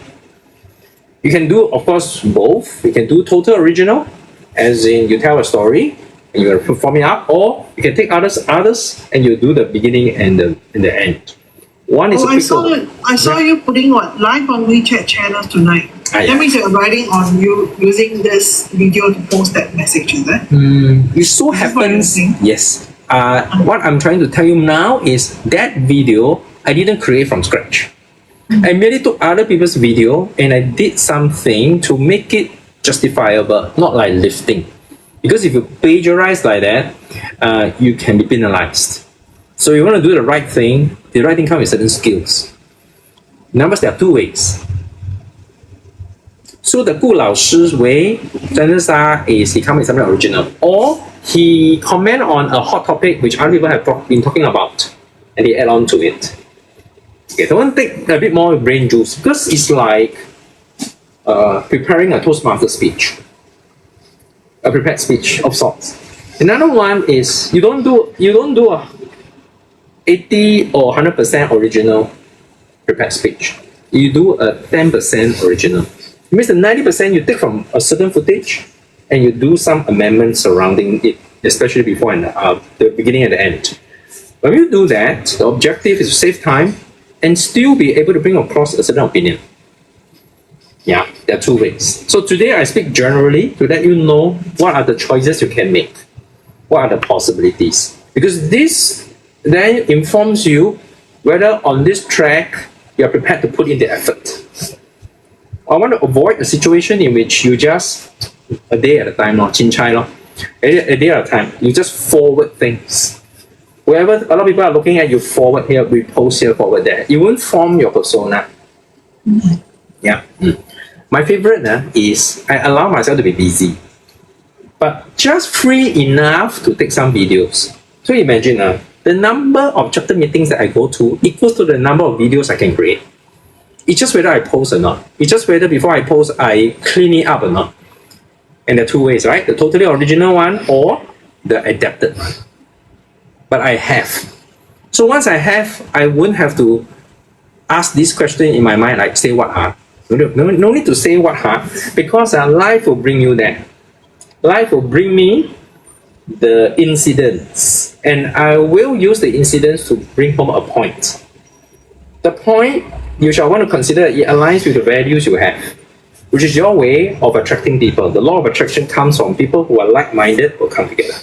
You can do, of course, both. You can do total original, as in you tell a story and you perform it up, or you can take others, and you do the beginning and the end. One is I saw you putting live on WeChat channels tonight. That means you're writing on you using this video to post that message, is that? It so happens, yes. What I'm trying to tell you now is that video I didn't create from scratch. I merely took other people's video and I did something to make it justifiable, not like lifting. Because if you plagiarize like that, you can be penalized. So you want to do the right thing comes with certain skills. Numbers, there are 2 ways. So the Gu Lao Shi's way, chances are, is he comes with something original. Or he comment on a hot topic which other people have been talking about and they add on to it. Okay, the one take a bit more brain juice because it's like preparing a Toastmaster speech, a prepared speech of sorts. Another one is you don't do a 80 or 100% original prepared speech. You do a 10% original. It means the 90% you take from a certain footage and you do some amendments surrounding it, especially before and the beginning and the end. When you do that, the objective is to save time and still be able to bring across a certain opinion. Yeah, there are 2 ways. So today I speak generally to let you know what are the choices you can make. What are the possibilities? Because this then informs you whether on this track you are prepared to put in the effort. I want to avoid a situation in which you just, a day at a time, chin chai, a day at a time, you just forward things. Wherever a lot of people are looking at you, forward here, repost here, forward there. You won't form your persona. Yeah. My favorite is I allow myself to be busy, but just free enough to take some videos. So imagine the number of chapter meetings that I go to equals to the number of videos I can create. It's just whether I post or not. It's just whether before I post, I clean it up or not. And there are 2 ways, right? The totally original one or the adapted one. But I have. So once I have, I wouldn't have to ask this question in my mind, like say what are. No need to say what, because life will bring you there. Life will bring me the incidents, and I will use the incidents to bring home a point. The point you shall want to consider it aligns with the values you have, which is your way of attracting people. The law of attraction comes from people who are like-minded will come together.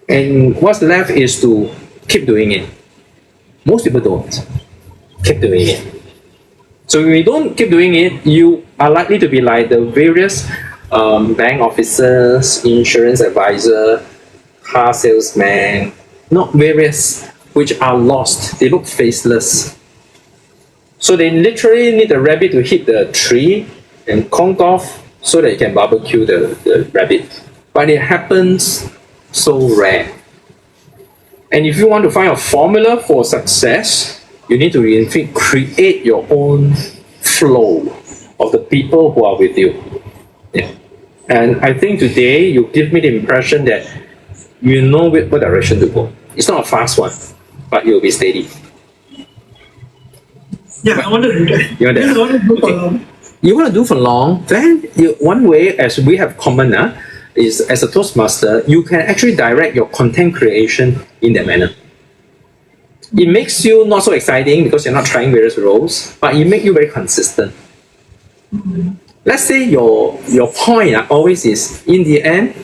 And what's left is to keep doing it. Most people don't keep doing it. So if you don't keep doing it, you are likely to be like the various bank officers, insurance advisor, car salesman, not various, which are lost. They look faceless. So they literally need the rabbit to hit the tree and conk off so that you can barbecue the rabbit. But it happens so rare. And if you want to find a formula for success, you need to in fact create your own flow of the people who are with you. Yeah. And I think today you give me the impression that you know what direction to go. It's not a fast one, but you'll be steady. Yeah, I want to do that. You want that? I want to do for long. You want to do for long, then one way, as we have common, is as a Toastmaster, you can actually direct your content creation in that manner. It makes you not so exciting because you're not trying various roles, but it makes you very consistent. Let's say your point always is, in the end,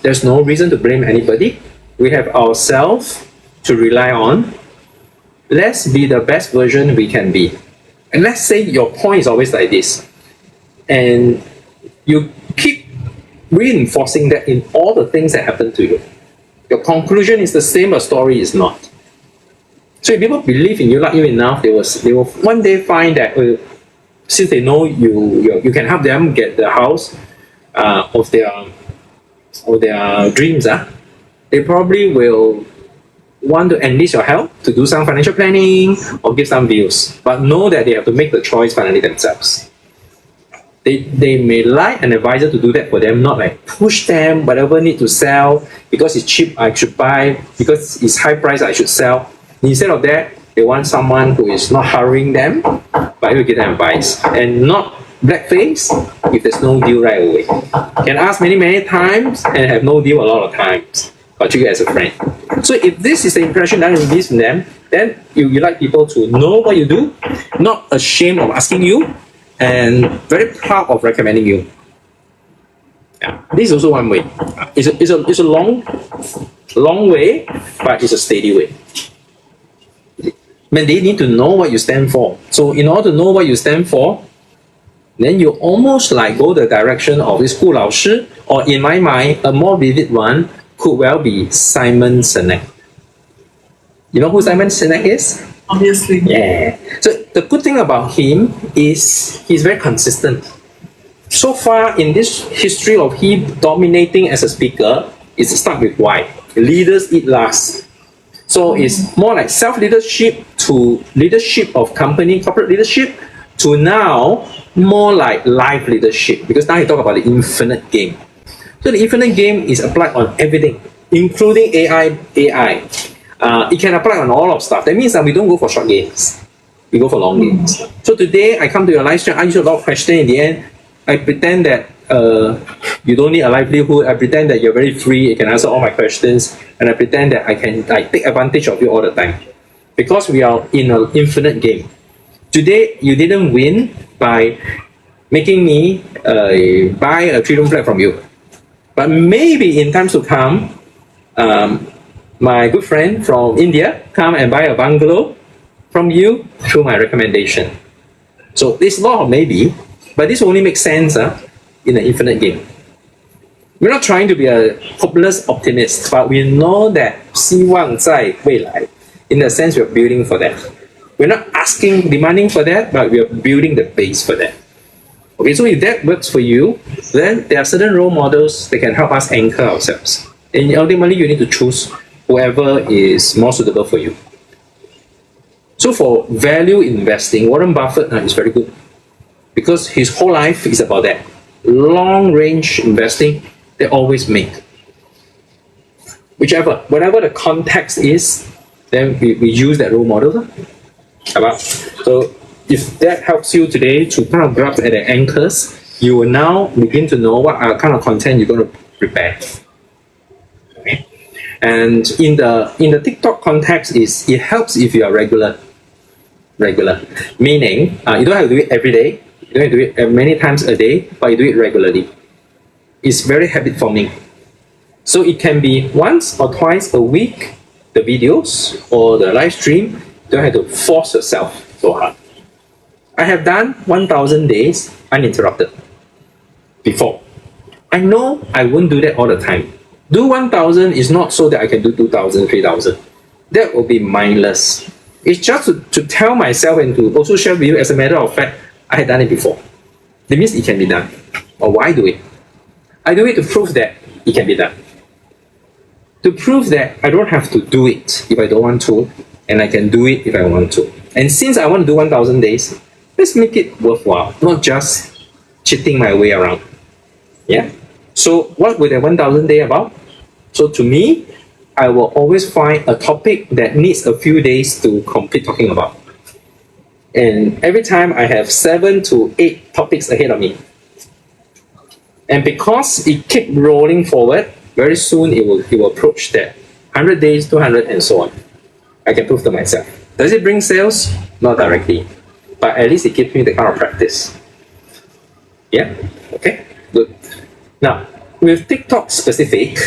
there's no reason to blame anybody. We have ourselves to rely on. Let's be the best version we can be. And let's say your point is always like this. And you keep reinforcing that in all the things that happen to you. Your conclusion is the same, but story is not. So if people believe in you, like you enough, they will one day find that since they know you can help them get the house of their dreams, they probably will want to enlist your help to do some financial planning or give some views, but know that they have to make the choice finally themselves. They may like an advisor to do that for them, not like push them, whatever need to sell, because it's cheap I should buy, because it's high price I should sell. Instead of that, they want someone who is not hurrying them, but will give them advice, and not blackface if there's no deal right away. Can ask many times and have no deal a lot of times, but treat you as a friend. So if this is the impression that you give from them, then you like people to know what you do, not ashamed of asking you, and very proud of recommending you. Yeah, this is also one way. It's a long way, but it's a steady way. But they need to know what you stand for. So in order to know what you stand for, then you almost like go the direction of this Gu Lao Shi, or in my mind, a more vivid one could well be Simon Sinek. You know who Simon Sinek is? Obviously. Yeah. So the good thing about him is he's very consistent. So far in this history of him dominating as a speaker, it's stuck with why. Leaders eat last. So it's more like self-leadership to leadership of company, corporate leadership, to now more like life leadership, because now you talk about the infinite game. So the infinite game is applied on everything, including AI. It can apply on all of stuff. That means that we don't go for short games. We go for long games. So today I come to your live stream, I use a lot of questions. In the end, I pretend that you don't need a livelihood. I pretend that you're very free. You can answer all my questions. And I pretend that I can take advantage of you all the time. Because we are in an infinite game. Today, you didn't win by making me buy a 3-room flat from you. But maybe in times to come, my good friend from India come and buy a bungalow from you through my recommendation. So this law of maybe, but this only makes sense in an infinite game. We're not trying to be a hopeless optimist, but we know that 希望在未来, in the sense we're building for that. We're not demanding for that, but we're building the base for that. Okay, so if that works for you, then there are certain role models that can help us anchor ourselves. And ultimately, you need to choose whoever is more suitable for you. So for value investing, Warren Buffett is very good because his whole life is about that. Long range investing, they always make. Whatever the context is, then we use that role model. So if that helps you today to kind of grasp at the anchors, you will now begin to know what kind of content you're going to prepare. Okay. And in the TikTok context, it helps if you are regular, meaning you don't have to do it every day, you don't have to do it many times a day, but you do it regularly. It's very habit forming. So it can be once or twice a week, the videos or the live stream. You don't have to force yourself so hard. I have done 1,000 days uninterrupted before. I know I won't do that all the time. Do 1,000 is not so that I can do 2,000, 3,000. That will be mindless. It's just to tell myself and to also share with you, as a matter of fact, I had done it before. That means it can be done. Or why do it? I do it to prove that it can be done. To prove that I don't have to do it if I don't want to, and I can do it if I want to. And since I want to do 1,000 days, let's make it worthwhile, not just cheating my way around. Yeah? So what would a 1,000 day about? So to me, I will always find a topic that needs a few days to complete talking about. And every time I have 7 to 8 topics ahead of me. And because it keeps rolling forward, very soon it will approach that 100 days, 200, and so on. I can prove to myself. Does it bring sales? Not directly, but at least it gives me the kind of practice. Yeah. Okay. Good. Now with TikTok specific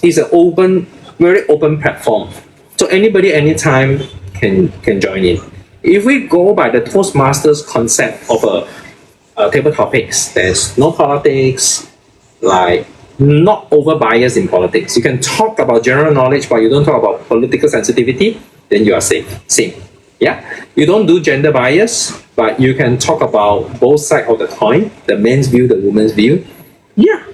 is an open, very open platform. So anybody, anytime can join in. If we go by the Toastmasters concept of table topics, there's no politics, like not over bias in politics. You can talk about general knowledge, but you don't talk about political sensitivity, then you are safe. Same. Yeah. You don't do gender bias, but you can talk about both sides of the coin, the men's view, the woman's view. Yeah.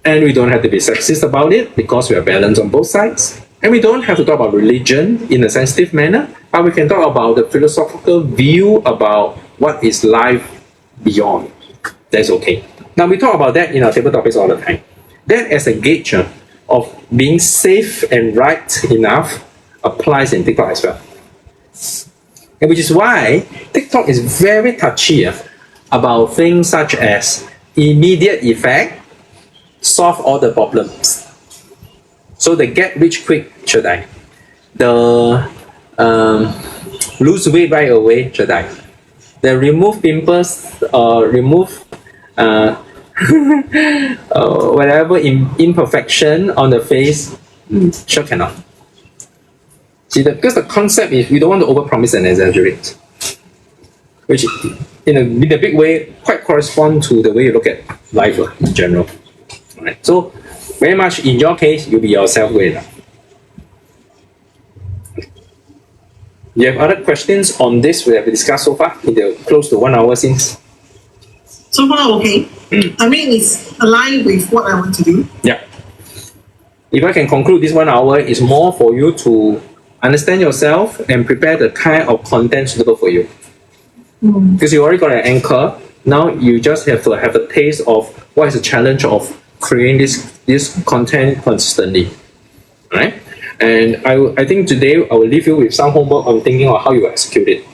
And we don't have to be sexist about it because we are balanced on both sides. And we don't have to talk about religion in a sensitive manner, but we can talk about the philosophical view about what is life beyond. That's okay. Now we talk about that in our table topics all the time. That as a gauge of being safe and right enough applies in TikTok as well. And which is why TikTok is very touchy about things such as immediate effect, solve all the problems. So the get rich quick, should I? The lose weight right away, should I? The remove pimples, remove whatever imperfection on the face, sure cannot. See, because the concept is we don't want to overpromise and exaggerate, which in a big way quite correspond to the way you look at life in general. Right. So very much in your case, you'll be yourself well enough. You have other questions on this we have discussed so far in the close to 1 hour since? So far, okay. I mean, it's aligned with what I want to do. Yeah. If I can conclude this 1 hour, it's more for you to understand yourself and prepare the kind of content suitable for you. Because you already got an anchor, now you just have to have a taste of what is the challenge of creating this content consistently. Right? And I think today I will leave you with some homework on thinking of how you execute it.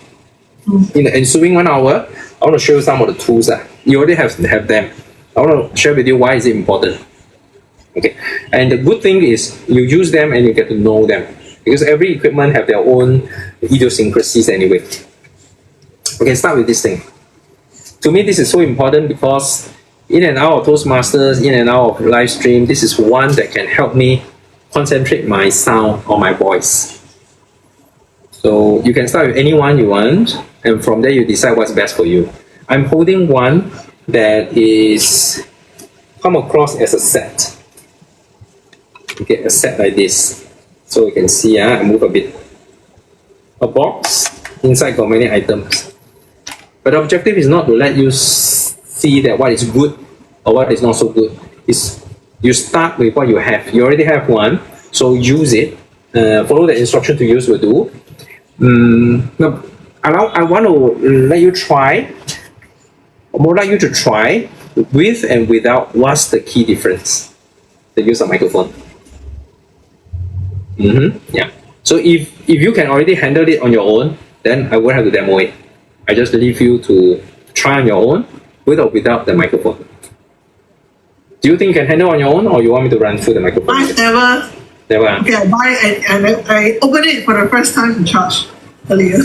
In the ensuing 1 hour, I want to show you some of the tools. You already have them. I want to share with you why is it important. Okay. And the good thing is you use them and you get to know them. Because every equipment have their own idiosyncrasies anyway. Okay, start with this thing. To me, this is so important because in and out of Toastmasters, in and out of live stream, this is one that can help me concentrate my sound or my voice. So you can start with any one you want, and from there you decide what's best for you. I'm holding one that is come across as a set. Okay, a set like this. So you can see, I move a bit. A box, inside got many items. But the objective is not to let you see that what is good or what is not so good. It's you start with what you have. You already have one, so use it. Follow the instruction to use will do. Now, I want to let you try. I would like you to try with and without. What's the key difference? The use of microphone. Yeah. So if you can already handle it on your own, then I won't have to demo it. I just leave you to try on your own with or without the microphone. Do you think you can handle on your own, or you want me to run through the microphone? I've never. Never. Ah? Okay, I buy and I open it for the first time to charge earlier.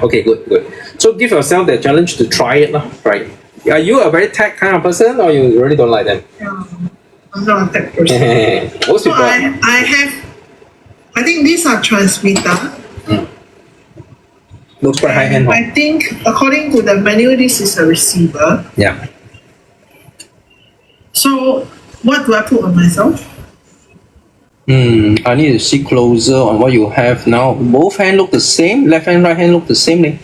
Okay, good. So give yourself the challenge to try it, right? Are you a very tech kind of person, or you really don't like them? I'm not a tech person. Most So people. I think these are transmitter. Looks quite high end. I think according to the menu, this is a receiver. Yeah. So what do I put on myself? I need to see closer on what you have now. Both hands look the same. Left hand, right hand look the same.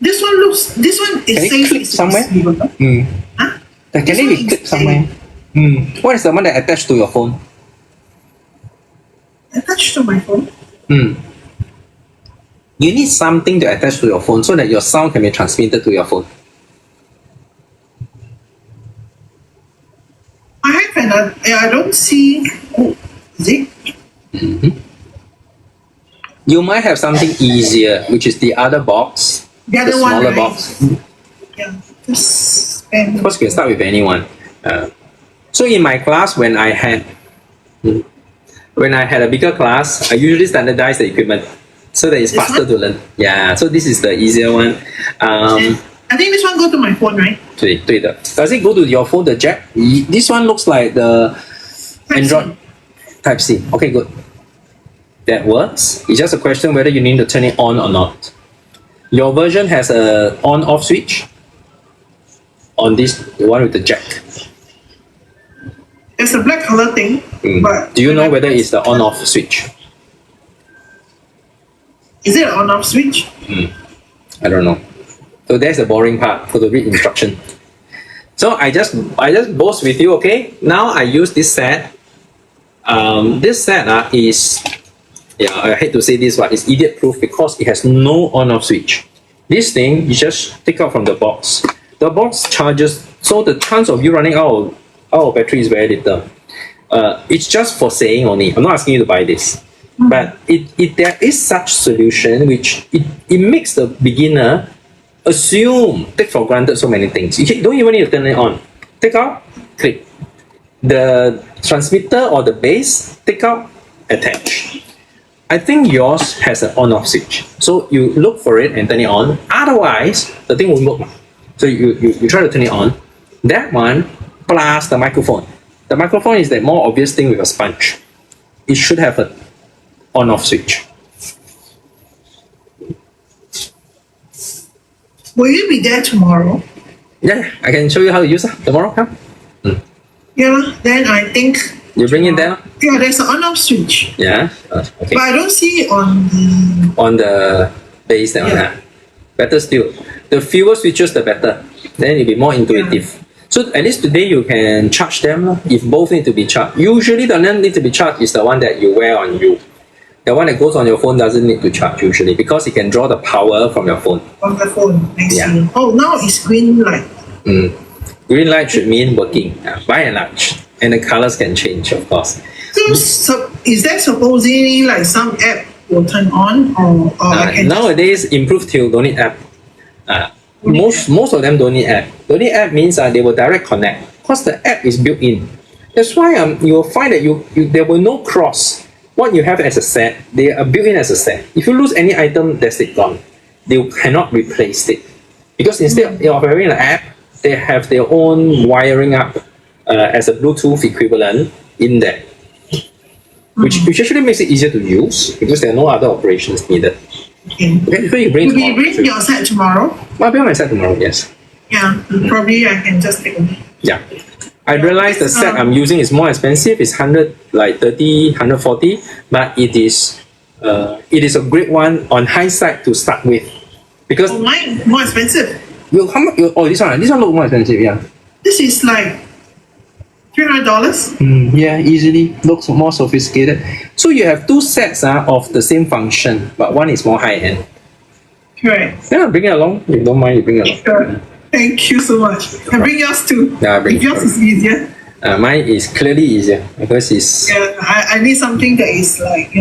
This one is Can it safe. clip It's somewhere? receiver. Huh? Can This it one be is clipped somewhere? What is the one that attached to your phone? Attached to my phone. You need something to attach to your phone so that your sound can be transmitted to your phone. I have another. I don't see. Oh, is it? You might have something easier, which is the other box, The other the one, smaller right? box. Yeah. Just spam. Of course, you can start with anyone. So in my class, when I had a bigger class, I usually standardize the equipment so that it's This faster one? to learn. Yeah, so this is the easier one. I think this one go to my phone, right? 对的. Does it go to your phone, the jack? This one looks like the Android Type-C. Okay, good. That works. It's just a question whether you need to turn it on or not. Your version has a on-off switch on this, the one with the jack. It's a black color thing. But Do you know whether it's the on-off switch? Is it an on-off switch? I don't know. So that's the boring part for the read instruction. So I just boast with you, okay? Now I use this set. This set is, I hate to say this, but it's idiot proof because it has no on-off switch. This thing you just take out from the box. The box charges, so the chance of you running out of battery is very little. It's just for saying only. I'm not asking you to buy this. But there is such solution which it makes the beginner take for granted so many things. You don't even need to turn it on. Take out, click. The transmitter or the base, take out, attach. I think yours has an on-off switch. So you look for it and turn it on. Otherwise, the thing won't work. So you try to turn it on. That one plus the microphone. The microphone is the more obvious thing with a sponge. It should have an on-off switch. Will you be there tomorrow? Yeah, I can show you how to use it tomorrow. Come. Yeah, then I think. You bring it down. Yeah, there's an on-off switch. Yeah. Okay. But I don't see it on the. On the base that one. Better still. The fewer switches, the better. Then it'll be more intuitive. So at least today you can charge them if both need to be charged. Usually the one need to be charged is the one that you wear on you. The one that goes on your phone doesn't need to charge usually because it can draw the power from your phone. On the phone. I see. Yeah. Oh, now it's green light. Green light should mean working, by and large. And the colors can change, of course. So is that supposedly like some app will turn on or I can Nowadays, improved till don't need app. Most of them don't need app. Don't need app means they will direct connect because the app is built in. That's why you will find that there will no cross. What you have as a set, they are built in as a set. If you lose any item, that's it gone. They cannot replace it because instead of having an app, they have their own wiring up as a Bluetooth equivalent in there, which actually makes it easier to use because there are no other operations needed. Okay, so you bring Will you bring your set tomorrow? I'll bring my set tomorrow, yes. Yeah, probably I can just take a look. Yeah. I realize the set I'm using is more expensive. It's 130, 140, but it is a great one on hindsight to start with. Because Oh, mine more expensive. how much? Oh, this one look more expensive. Yeah. This is like $300. Yeah, easily looks more sophisticated. So you have two sets of the same function, but one is more high end. Right. Yeah, bring it along. If you don't mind, you bring it along. Sure. Thank you so much. And bring yours too. Yeah, bring if yours is easier. Mine is clearly easier because it's Yeah, I need something that is like,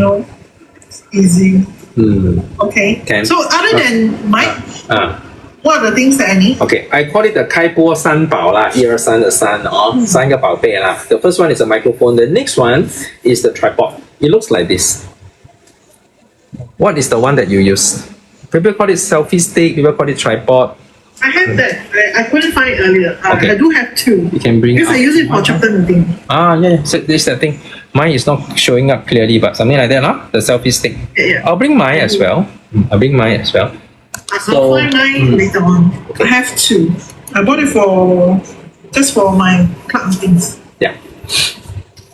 easy. Hmm. Okay. Can. So other than mic, what are the things that I need? Okay, I call it the 开播三宝啦，一二三的三哦，三个宝贝啦。The first one is a microphone. The next one is the tripod. It looks like this. What is the one that you use? People call it selfie stick. People call it tripod. I have that. I couldn't find it earlier. Okay. I do have two. You can bring because up. I use it for chapter meeting. Yeah. So this is the thing. Mine is not showing up clearly, but something like that, the selfie stick. Yeah. I'll bring mine as well. I'll bring mine as well. I'll find mine later on. I have two. I bought it just for my club meetings. Yeah.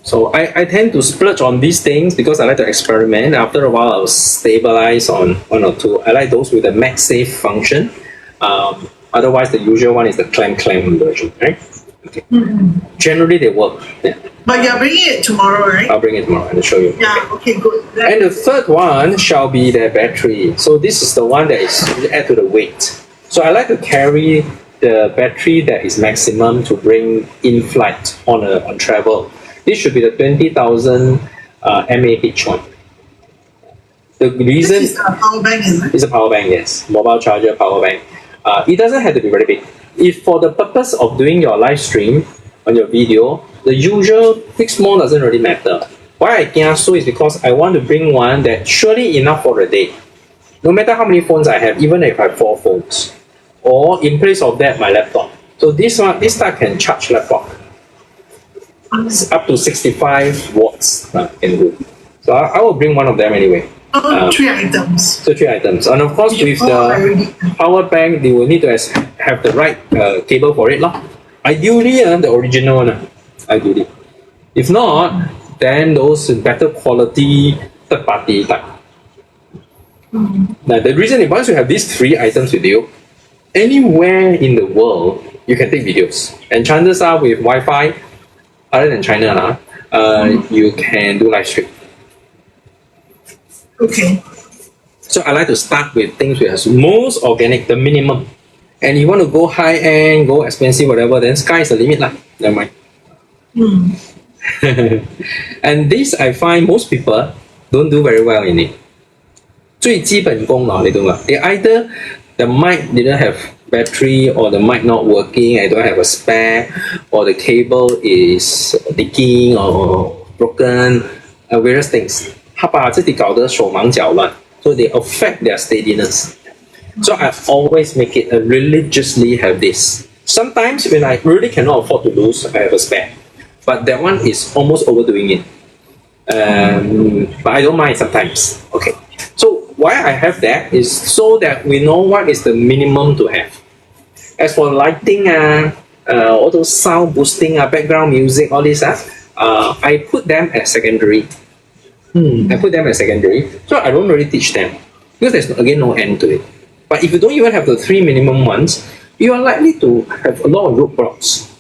So I tend to splurge on these things because I like to experiment. After a while, I'll stabilize on one or two. I like those with the MagSafe function. Otherwise, the usual one is the clamp version, right? Okay. Generally, they work. Yeah. But you're bringing it tomorrow, right? I'll bring it tomorrow and show you. Yeah, okay, good. And the third one shall be the battery. So this is the one that is add to the weight. So I like to carry the battery that is maximum to bring in flight on travel. This should be the 20,000 mAh one. The reason This is a power bank, is it? is a power bank, yes, mobile charger, power bank. It doesn't have to be very big. If for the purpose of doing your live stream on your video, the usual big small doesn't really matter. Why I kiasu is because I want to bring one that's surely enough for a day. No matter how many phones I have, even if I have 4 phones, or in place of that, my laptop. So this type can charge laptop. It's up to 65 watts can do. So I will bring one of them anyway. 3 items. So 3 items. And of course, with the power bank, they will need to have the right cable for it. Ideally, the original one. Ideally. If not, then those better quality third party type. Now, the reason is once you have these 3 items with you, anywhere in the world, you can take videos. And chances are with Wi-Fi, other than China, you can do live stream. Okay. So I like to start with things which is most organic, the minimum. And you want to go high end, go expensive, whatever, then sky is the limit lah. Never mind. And this I find most people don't do very well in it. 最基本功你懂吗? They either the mic didn't have battery, or the mic not working, I don't have a spare, or the cable is leaking or broken, various things. 他把自己搞得手忙脚乱, so they affect their steadiness. So I always make it religiously have this. Sometimes when I really cannot afford to lose, I have a spare. But that one is almost overdoing it. But I don't mind sometimes. Okay. So why I have that is so that we know what is the minimum to have. As for lighting, all those sound boosting, background music, all this, I put them as secondary. I put them as secondary. So I don't really teach them. Because there's, again, no end to it. But if you don't even have the 3 minimum ones, you are likely to have a lot of roadblocks.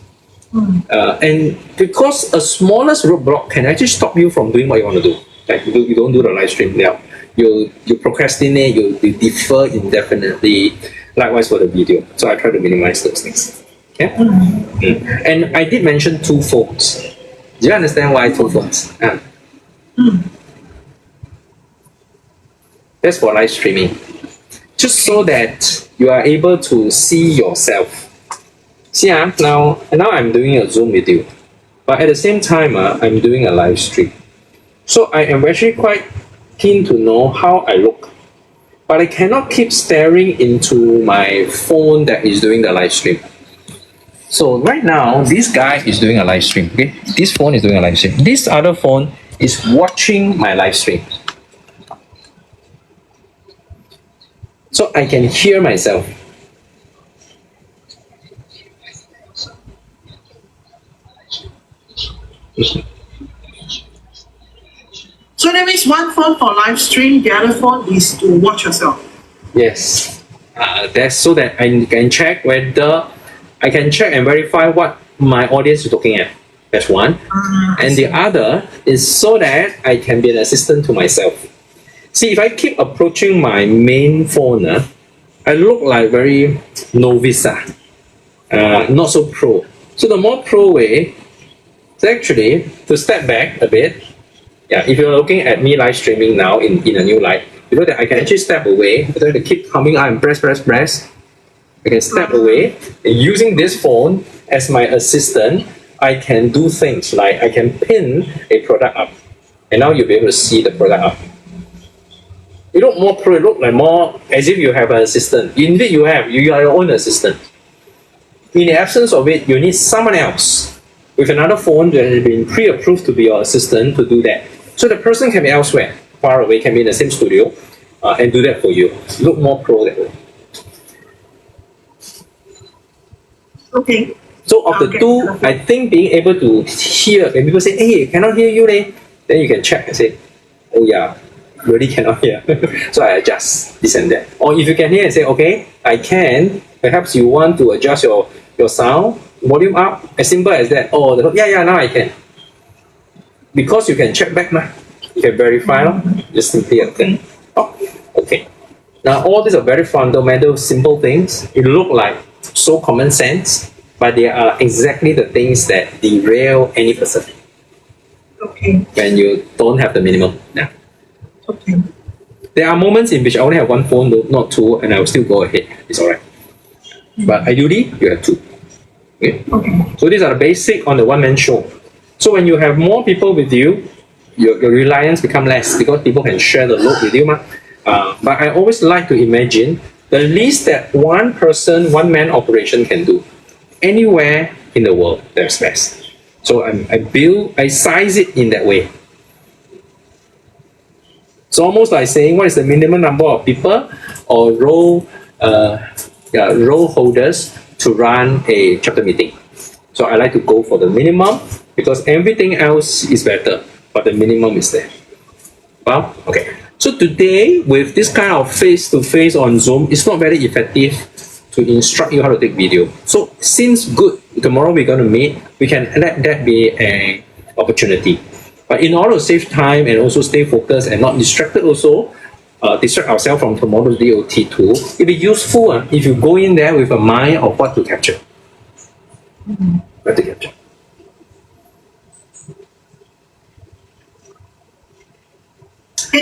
And because a smallest roadblock can actually stop you from doing what you want to do. Like you don't do the live stream now. You procrastinate, you defer indefinitely. Likewise for the video. So I try to minimize those things. Okay? And I did mention 2 phones. Do you understand why 2 phones? That's for live streaming. Just so that you are able to see yourself. See, now I'm doing a Zoom with you. But at the same time, I'm doing a live stream. So I am actually quite keen to know how I look. But I cannot keep staring into my phone that is doing the live stream. So right now, this guy is doing a live stream. Okay, this phone is doing a live stream. This other phone is watching my live stream. So I can hear myself. So that means one phone for live stream, the other phone is to watch yourself. Yes. That's so that I can check whether I can check and verify what my audience is looking at. That's one. And the other is so that I can be an assistant to myself. See, if I keep approaching my main phone, I look like very novice, not so pro. So the more pro way is actually to step back a bit Yeah, if you're looking at me live streaming now in a new light, you know that I can actually step away. I don't have to keep coming out and press. I can step away. And using this phone as my assistant, I can do things like I can pin a product up. And now you'll be able to see the product up. You look more pro, you look like more as if you have an assistant. Indeed, you are your own assistant. In the absence of it, you need someone else with another phone that has been pre-approved to be your assistant to do that. So the person can be elsewhere, far away, can be in the same studio, and do that for you. Look more pro that way. Okay. So of the two, I think being able to hear, when people say, hey, cannot hear you, then you can check and say, oh yeah, really cannot hear. So I adjust this and that. Or if you can hear and say, okay, I can, perhaps you want to adjust your sound, volume up, as simple as that. Oh, yeah, now I can. Because you can check back now. You can verify, just simply a thing. Oh, okay. Now all these are very fundamental, simple things. It look like so common sense, but they are exactly the things that derail any person. Okay. When you don't have the minimum. Yeah. Okay. There are moments in which I only have one phone, not two, and I will still go ahead. It's alright. But ideally, you have two. Okay? Okay. So these are the basic on the one-man show. So when you have more people with you, your reliance becomes less because people can share the load with you. But I always like to imagine the least that one person, one-man operation can do anywhere in the world, there's best. So I size it in that way. It's almost like saying what is the minimum number of people or role holders to run a chapter meeting. So I like to go for the minimum because everything else is better, but the minimum is there. Well, okay. So today, with this kind of face-to-face on Zoom, it's not very effective to instruct you how to take video. So since good, tomorrow we're going to meet, we can let that be an opportunity. But in order to save time and also stay focused and not distracted also, distract ourselves from tomorrow's DOT tool, it'll be useful if you go in there with a mind of what to capture. What to capture.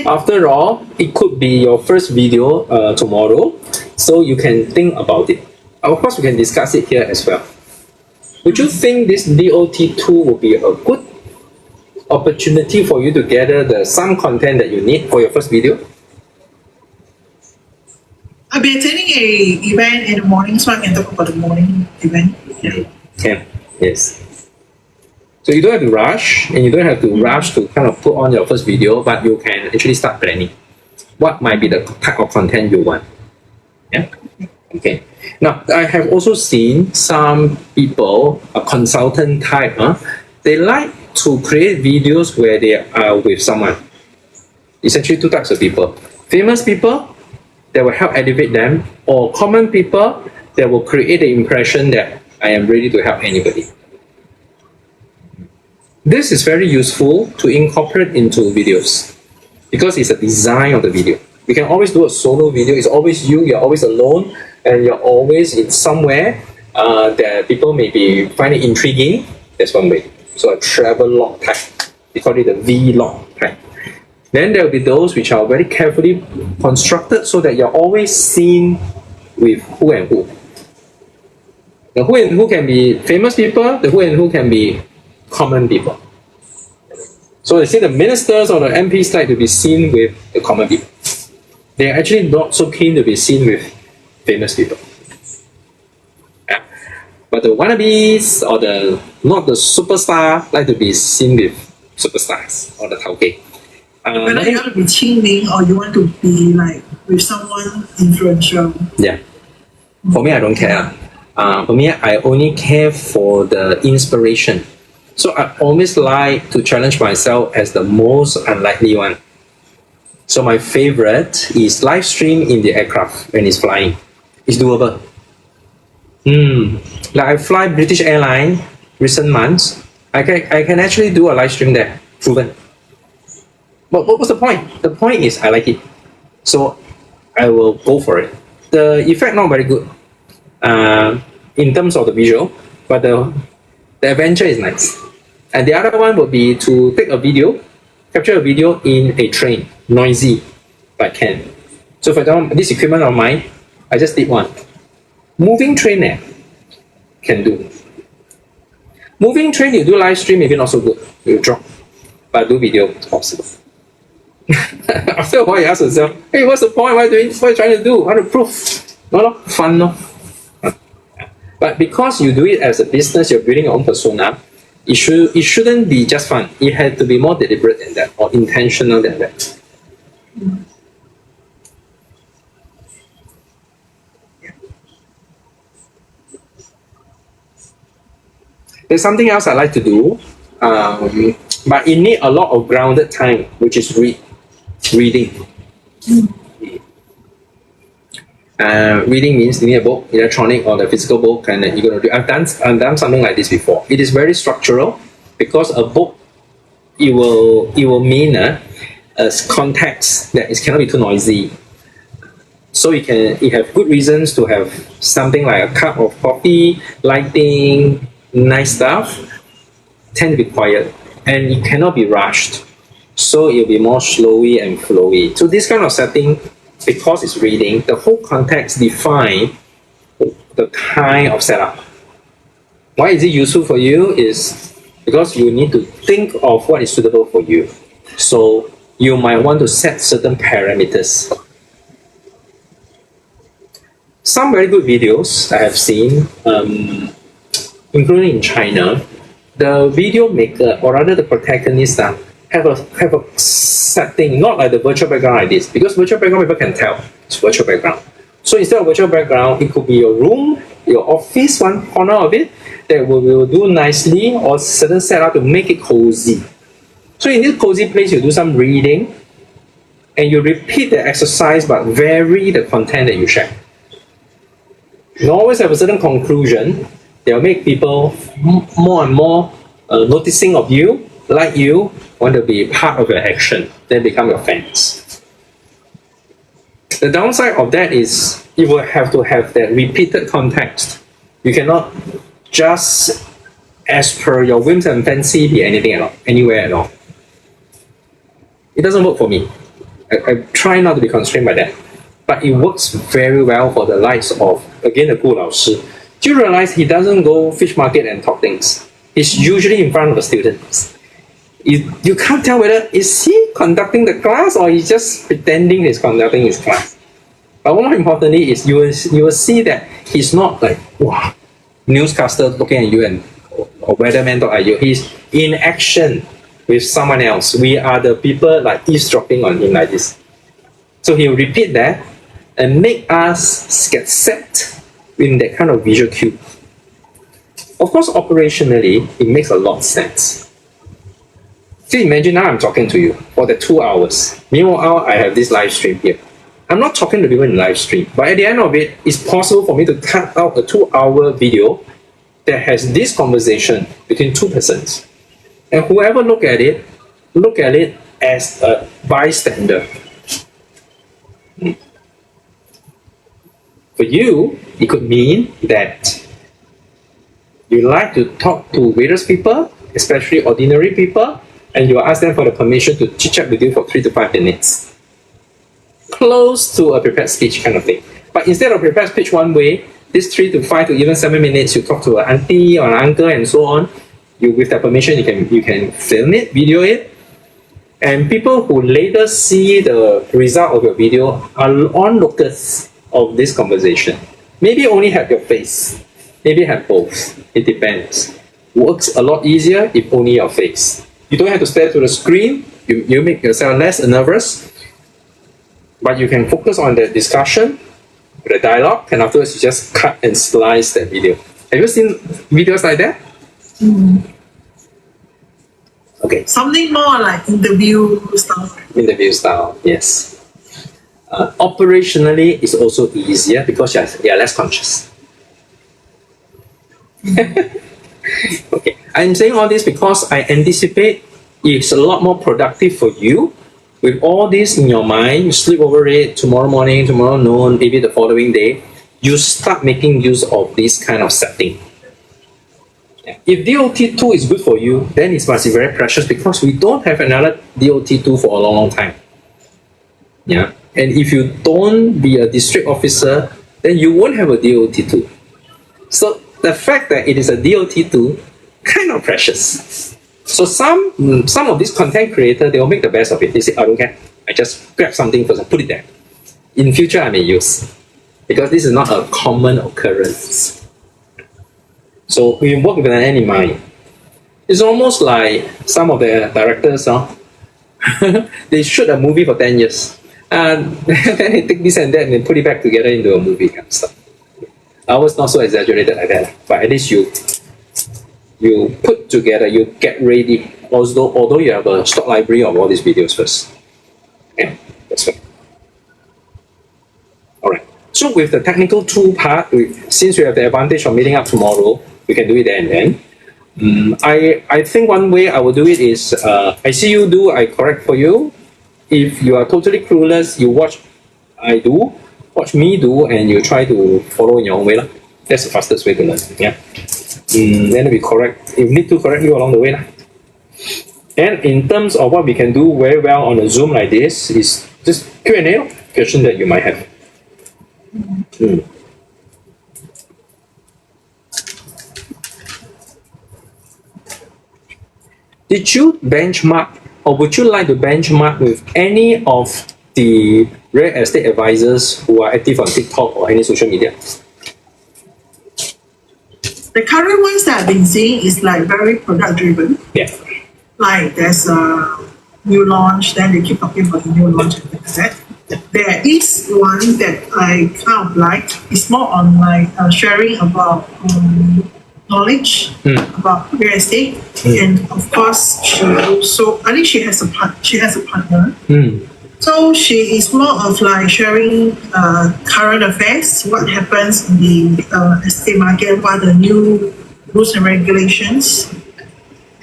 After all, it could be your first video tomorrow, so you can think about it. Of course, we can discuss it here as well. Would you think this DOT tool would be a good opportunity for you to gather some content that you need for your first video? I'll be attending a event in the morning, so I can talk about the morning event. Yeah. Can, yes. So you don't have to rush, and you don't have to rush to kind of put on your first video, but you can actually start planning. What might be the type of content you want? Yeah. Okay. Now I have also seen some people, a consultant type, they like to create videos where they are with someone. Essentially two types of people. Famous people that will help elevate them, or common people that will create the impression that I am ready to help anybody. This is very useful to incorporate into videos because it's a design of the video. You can always do a solo video. It's always you're always alone, and you're always in somewhere that people may be finding intriguing. That's one way. So a travel log type. We call it the vlog type. Then there will be those which are very carefully constructed so that you're always seen with who and who. The who and who can be famous people, the who and who can be common people. So they say the ministers or the MPs like to be seen with the common people. They are actually not so keen to be seen with famous people. Yeah. But the wannabes or not the superstar like to be seen with superstars or the tauke. Whether you want to be qingling or you want to be like with someone influential. Yeah. For me, I don't care. For me, I only care for the inspiration. So I always like to challenge myself as the most unlikely one. So my favorite is live stream in the aircraft when it's flying. It's doable. Like I fly British Airlines recent months. I can actually do a live stream there. Proven. But what was the point? The point is I like it. So I will go for it. The effect not very good in terms of the visual, but the adventure is nice. And the other one would be to take a video capture a video in a train, noisy, but can. So for example, this equipment of mine, I just did one. Moving train can do. Moving train, you do live stream, maybe not so good. You drop. But do video, it's possible. After a while, you ask yourself, hey, what's the point? What are you trying to do? What to prove? No, fun, no. But because you do it as a business, you're building your own persona, it shouldn't be just fun. It had to be more deliberate than that, or intentional than that. There's something else I like to do, but it needs a lot of grounded time, which is reading. Reading means reading a book, electronic or the physical book, and you're gonna do. I've done something like this before. It is very structural because a book it will mean a context that it cannot be too noisy. So you have good reasons to have something like a cup of coffee, lighting, nice stuff. Tend to be quiet, and it cannot be rushed. So it'll be more slowy and flowy. So this kind of setting, because it's reading, the whole context define the kind of setup. Why is it useful for you is because you need to think of what is suitable for you. So you might want to set certain parameters. Some very good videos I have seen, including in China, the video maker, or rather the protagonist, have a setting, not like the virtual background like this, because virtual background people can tell it's virtual background. So instead of virtual background, it could be your room, your office, one corner of it, that will do nicely, or certain setup to make it cozy. So in this cozy place, you do some reading, and you repeat the exercise, but vary the content that you share. You always have a certain conclusion. They'll make people more and more noticing of you, like you, want to be part of your action, then become your fans. The downside of that is you will have to have that repeated context. You cannot just, as per your whims and fancy, be anything at all, anywhere at all. It doesn't work for me. I try not to be constrained by that. But it works very well for the likes of, again, the Gu Lao Shi. Do you realize he doesn't go fish market and talk things? He's usually in front of the students. You can't tell whether is he conducting the class or he's just pretending he's conducting his class. But more importantly is you will see that he's not like, wow, newscaster looking at you and or weatherman talking at you. He's in action with someone else. We are the people like eavesdropping on him like this. So he'll repeat that and make us get set in that kind of visual cue. Of course, operationally, it makes a lot of sense. So imagine now I'm talking to you for the 2 hours. Meanwhile, I have this live stream here. I'm not talking to people in live stream, but at the end of it, it's possible for me to cut out a 2-hour video that has this conversation between two persons. And whoever look at it as a bystander. For you, it could mean that you like to talk to various people, especially ordinary people, and you ask them for the permission to chit-chat with you for 3 to 5 minutes. Close to a prepared speech kind of thing. But instead of prepared speech one way, this 3 to 5 to even 7 minutes, you talk to an auntie or an uncle and so on. You, with that permission, you can film it, video it. And people who later see the result of your video are onlookers of this conversation. Maybe only have your face. Maybe have both. It depends. Works a lot easier if only your face. You don't have to stare to the screen. You make yourself less nervous. But you can focus on the discussion, the dialogue, and afterwards you just cut and slice that video. Have you seen videos like that? Mm. Okay. Something more like interview style. Interview style, yes. Operationally, it's also easier because you're less conscious. Okay, I'm saying all this because I anticipate it's a lot more productive for you. With all this in your mind, you sleep over it tomorrow morning, tomorrow noon, maybe the following day, you start making use of this kind of setting. Yeah. If DOT2 is good for you, then it must be very precious because we don't have another DOT2 for a long, long time. Yeah. And if you don't be a district officer, then you won't have a DOT2. So the fact that it is a DOT2, kind of precious. So some of these content creators, they will make the best of it. They say, I don't care. I just grab something first and put it there. In future, I may use. Because this is not a common occurrence. So we work with an end in mind. It's almost like some of the directors, they shoot a movie for 10 years. And then they take this and that and they put it back together into a movie kind of stuff. Ours not so exaggerated like that, but at least you put together, you get ready, although you have a stock library of all these videos first. Yeah, that's right. All right. So with the technical tool part, since we have the advantage of meeting up tomorrow, we can do it there and then. I think one way I will do it is, I see you do, I correct for you. If you are totally clueless, you watch I do, watch me do, and you try to follow in your own way. That's the fastest way to learn. Yeah. Then we correct, if need to correct you along the way. And in terms of what we can do very well on a Zoom like this is just Q&A, question that you might have. Did you benchmark, or would you like to benchmark with any of the real estate advisors who are active on TikTok or any social media? The current ones that I've been seeing is like very product driven. Yeah. Like there's a new launch, then they keep talking about the new launch and things like that. There is one that I kind of like. It's more on like sharing about knowledge about real estate, and of course she also, I think she has a partner. So she is more of like sharing current affairs, what happens in the estate market, what are the new rules and regulations.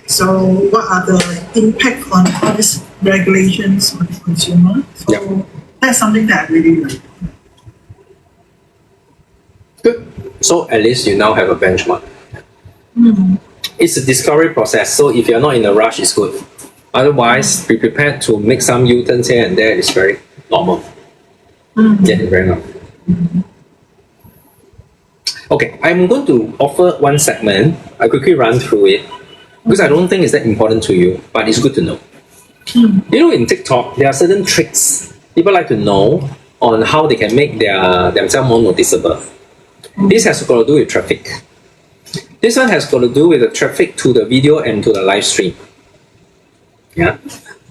So what are the impact on all these regulations on the consumer? So that's something that I really like. Good. So at least you now have a benchmark. It's a discovery process. So if you're not in a rush, it's good. Otherwise, be prepared to make some U-turns here and there. It's very normal. Yeah, it's very normal. Okay, I'm going to offer one segment. I quickly run through it because I don't think it's that important to you, but it's good to know. You know, in TikTok, there are certain tricks people like to know on how they can make themselves more noticeable. This has got to do with traffic. This one has got to do with the traffic to the video and to the live stream. Yeah.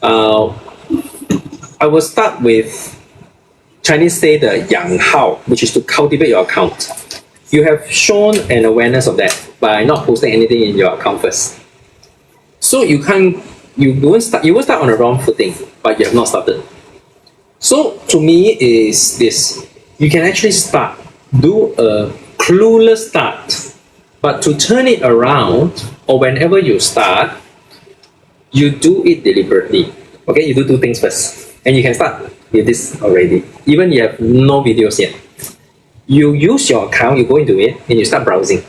I will start with Chinese say the yang hao, which is to cultivate your account. You have shown an awareness of that by not posting anything in your account first. So you won't start on a wrong footing, but you have not started. So to me is this: you can actually do a clueless start, but to turn it around, or whenever you start, you do it deliberately. Okay, you do two things first, and you can start with this already. Even you have no videos yet, you use your account, you go into it, and you start browsing.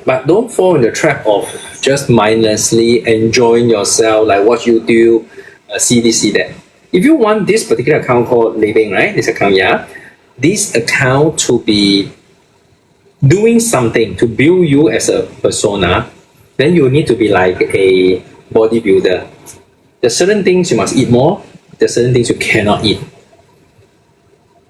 But don't fall in the trap of just mindlessly enjoying yourself, like watch YouTube, see this, see that. If you want this particular account called Living, right? This account, yeah. This account to be doing something to build you as a persona, then you need to be like a bodybuilder. There's certain things you must eat more, there's certain things you cannot eat.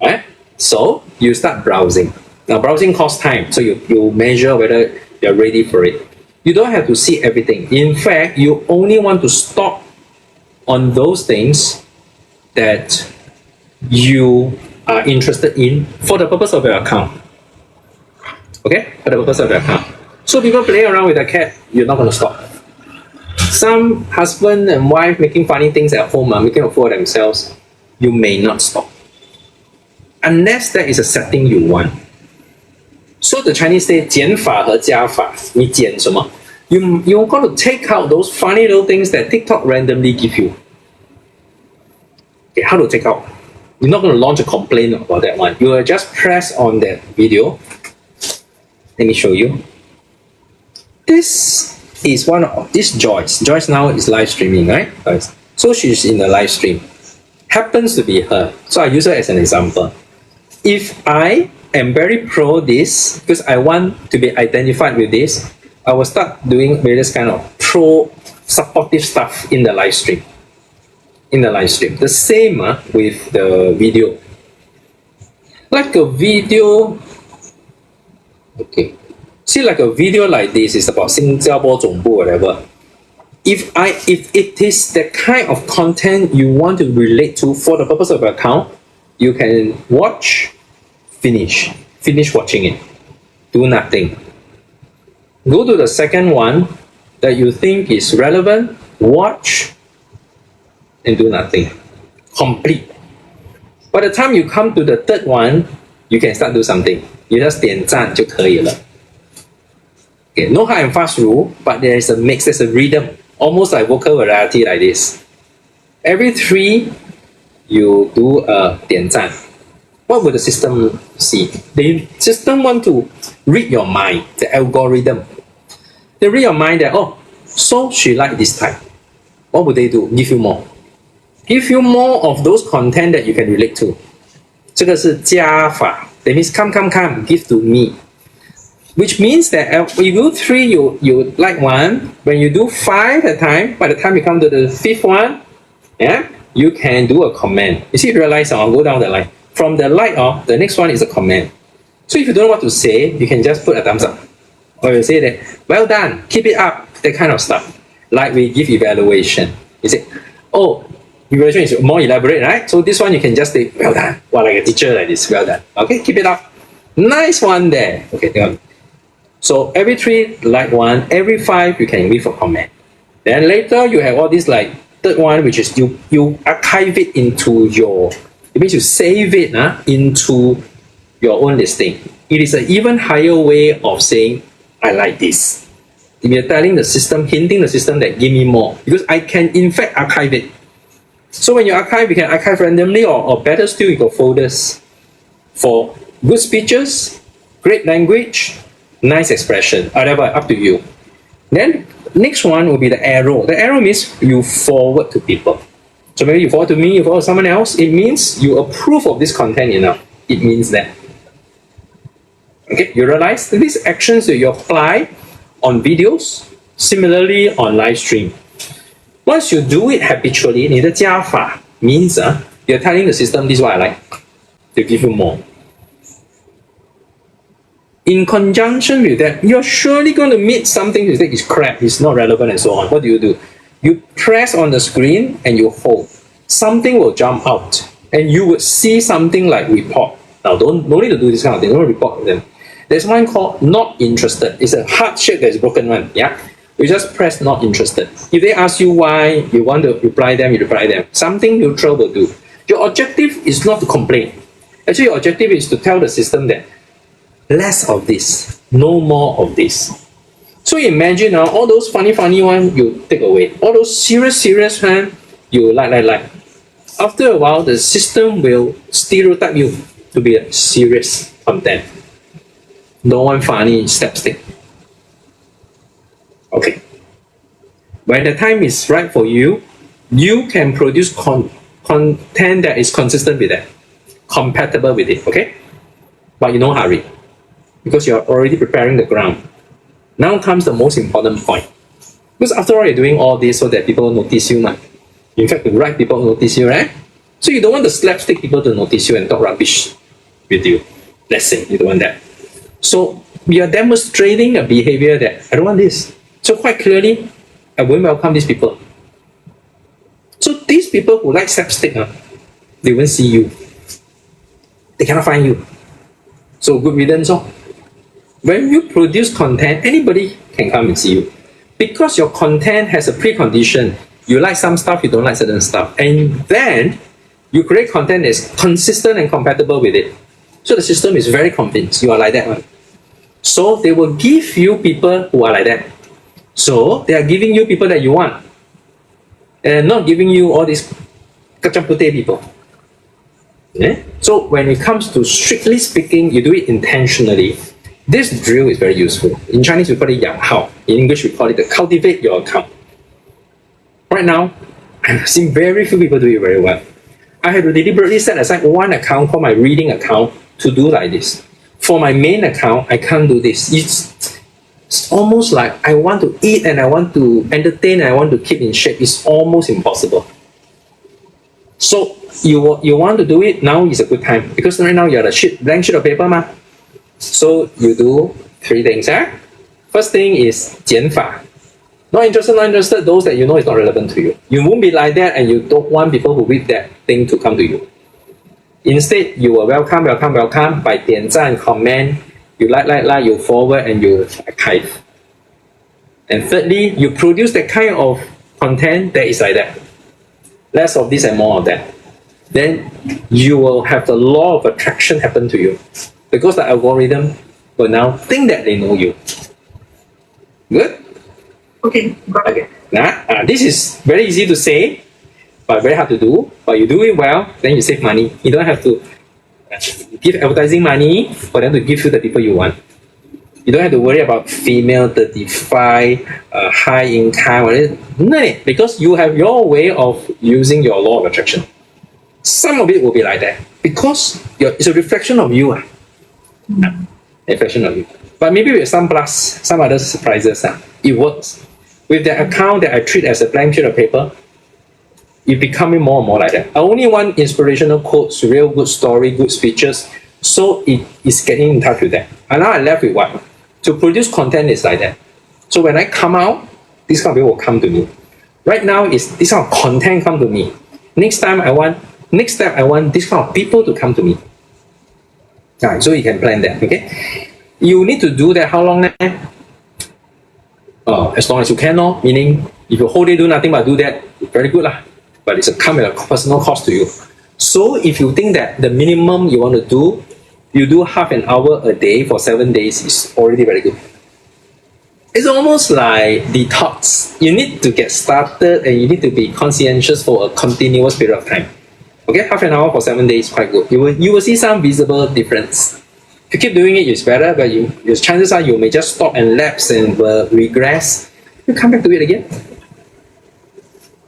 Right? So you start browsing. Now browsing costs time, so you measure whether you're ready for it. You don't have to see everything. In fact, you only want to stop on those things that you are interested in for the purpose of your account. Okay? For the purpose of your account. So people playing around with a cat, you're not going to stop. Some husband and wife making funny things at home, making a fool of themselves, you may not stop. Unless that is a setting you want. So the Chinese say 减法和加法，你减什么? You're going to take out those funny little things that TikTok randomly give you. Okay, how to take out? You're not going to launch a complaint about that one. You will just press on that video. Let me show you. This is one of this Joyce. Joyce now is live streaming, right? So she's in the live stream. Happens to be her. So I use her as an example. If I am very pro this, because I want to be identified with this, I will start doing various kind of pro supportive stuff in the live stream. The same with the video. Like a video, okay. See, like a video like this is about 新加坡总部 whatever. If it is the kind of content you want to relate to for the purpose of your account, you can watch, finish watching it, do nothing. Go to the second one that you think is relevant, watch, and do nothing. Complete. By the time you come to the third one, you can start do something. You just 点赞就可以了. Okay, no hard and fast rule, but there is a mix, there's a rhythm, almost like vocal variety like this. Every 3, you do a 点赞. What would the system see? The system want to read your mind, the algorithm. They read your mind that, oh, so she like this type. What would they do? Give you more. Give you more of those content that you can relate to. 这个是加法. That means come, give to me. Which means that when you do 3, you like 1. When you do 5 at a time, by the time you come to the 5th one, yeah, you can do a comment. You see, realize I'll go down the line. From the like, the next one is a comment. So if you don't know what to say, you can just put a thumbs up. Or you say that, well done, keep it up, that kind of stuff. Like we give evaluation. You say, oh, evaluation is more elaborate, right? So this one you can just say, well done. Well, like a teacher like this, well done. Okay, keep it up. Nice one there. Okay, so every 3, like 1. Every 5, you can leave a comment. Then later, you have all this like third one, which is you archive it into your, it means you save it into your own listing. It is an even higher way of saying, I like this. If you're telling the system, hinting the system that give me more, because I can in fact archive it. So when you archive, you can archive randomly, or better still, you got folders for good speeches, great language, nice expression, whatever, up to you. Then next one will be the arrow. The arrow means you forward to people. So maybe you forward to me, you forward to someone else. It means you approve of this content enough. It means that. Okay, you realize that these actions that you apply on videos, similarly on live stream. Once you do it habitually, 你的加法 means you're telling the system this is what I like, to give you more. In conjunction with that, you're surely going to meet something you think is crap, is not relevant, and so on. What do? You press on the screen and you hold. Something will jump out, and you would see something like report. Now, no need to do this kind of thing. Don't report them. There's one called not interested. It's a heart shape that is broken one. Yeah, you just press not interested. If they ask you why you want to reply them, you reply them. Something neutral will do. Your objective is not to complain. Actually, your objective is to tell the system that less of this, no more of this. So imagine all those funny ones you take away. All those serious ones you like. After a while, the system will stereotype you to be a serious content. No one funny slapstick. Okay. When the time is right for you, you can produce content that is consistent with that, compatible with it, okay? But you don't hurry, because you're already preparing the ground. Now comes the most important point. Because after all, you're doing all this so that people notice you. In fact, the right people notice you, right? So you don't want the slapstick people to notice you and talk rubbish with you. Let's say you don't want that. So we are demonstrating a behavior that I don't want this. So quite clearly, I won't welcome these people. So these people who like slapstick, they won't see you. They cannot find you. So good riddance. When you produce content, anybody can come and see you. Because your content has a precondition. You like some stuff, you don't like certain stuff. And then you create content that's consistent and compatible with it. So the system is very convinced you are like that one. So they will give you people who are like that. So they are giving you people that you want. And not giving you all these kacang putih people. Yeah? So when it comes to strictly speaking, you do it intentionally. This drill is very useful. In Chinese, we call it 养号. In English, we call it the cultivate your account. Right now, I've seen very few people do it very well. I had to deliberately set aside one account called my reading account to do like this. For my main account, I can't do this. It's almost like I want to eat and I want to entertain and I want to keep in shape. It's almost impossible. So you want to do it, now is a good time. Because right now you have a blank sheet of paper. So you do 3 things. First thing is 减法. Not interested, those that you know is not relevant to you. You won't be like that and you don't want people who read that thing to come to you. Instead, you will welcome by 点赞, comment, you like, you forward and you archive. And thirdly, you produce that kind of content that is like that. Less of this and more of that. Then you will have the law of attraction happen to you. Because the algorithm will now think that they know you. Good? Okay. Okay. Now, this is very easy to say, but very hard to do. But you do it well, then you save money. You don't have to give advertising money for them to give you the people you want. You don't have to worry about female 35, high income, no, because you have your way of using your law of attraction. Some of it will be like that because it's a reflection of you. Reflection of you. But maybe with some plus, some other surprises, it works. With the account that I treat as a blank sheet of paper, it's becoming more and more like that. I only want inspirational quotes, real good story, good speeches. So it is getting in touch with that. And now I left with what? To produce content is like that. So when I come out, this kind of people will come to me. Right now, is this kind of content come to me. Next step, I want this kind of people to come to me. Right, so you can plan that, okay? You need to do that how long? As long as you can, meaning if you whole day do nothing but do that, very good. But it's a come at a personal cost to you. So if you think that the minimum you want to do, you do half an hour a day for 7 days is already very good. It's almost like detox. You need to get started and you need to be conscientious for a continuous period of time. Okay, half an hour for 7 days is quite good. You will see some visible difference. If you keep doing it, it's better, but your chances are you may just stop and lapse and regress. You come back to it again.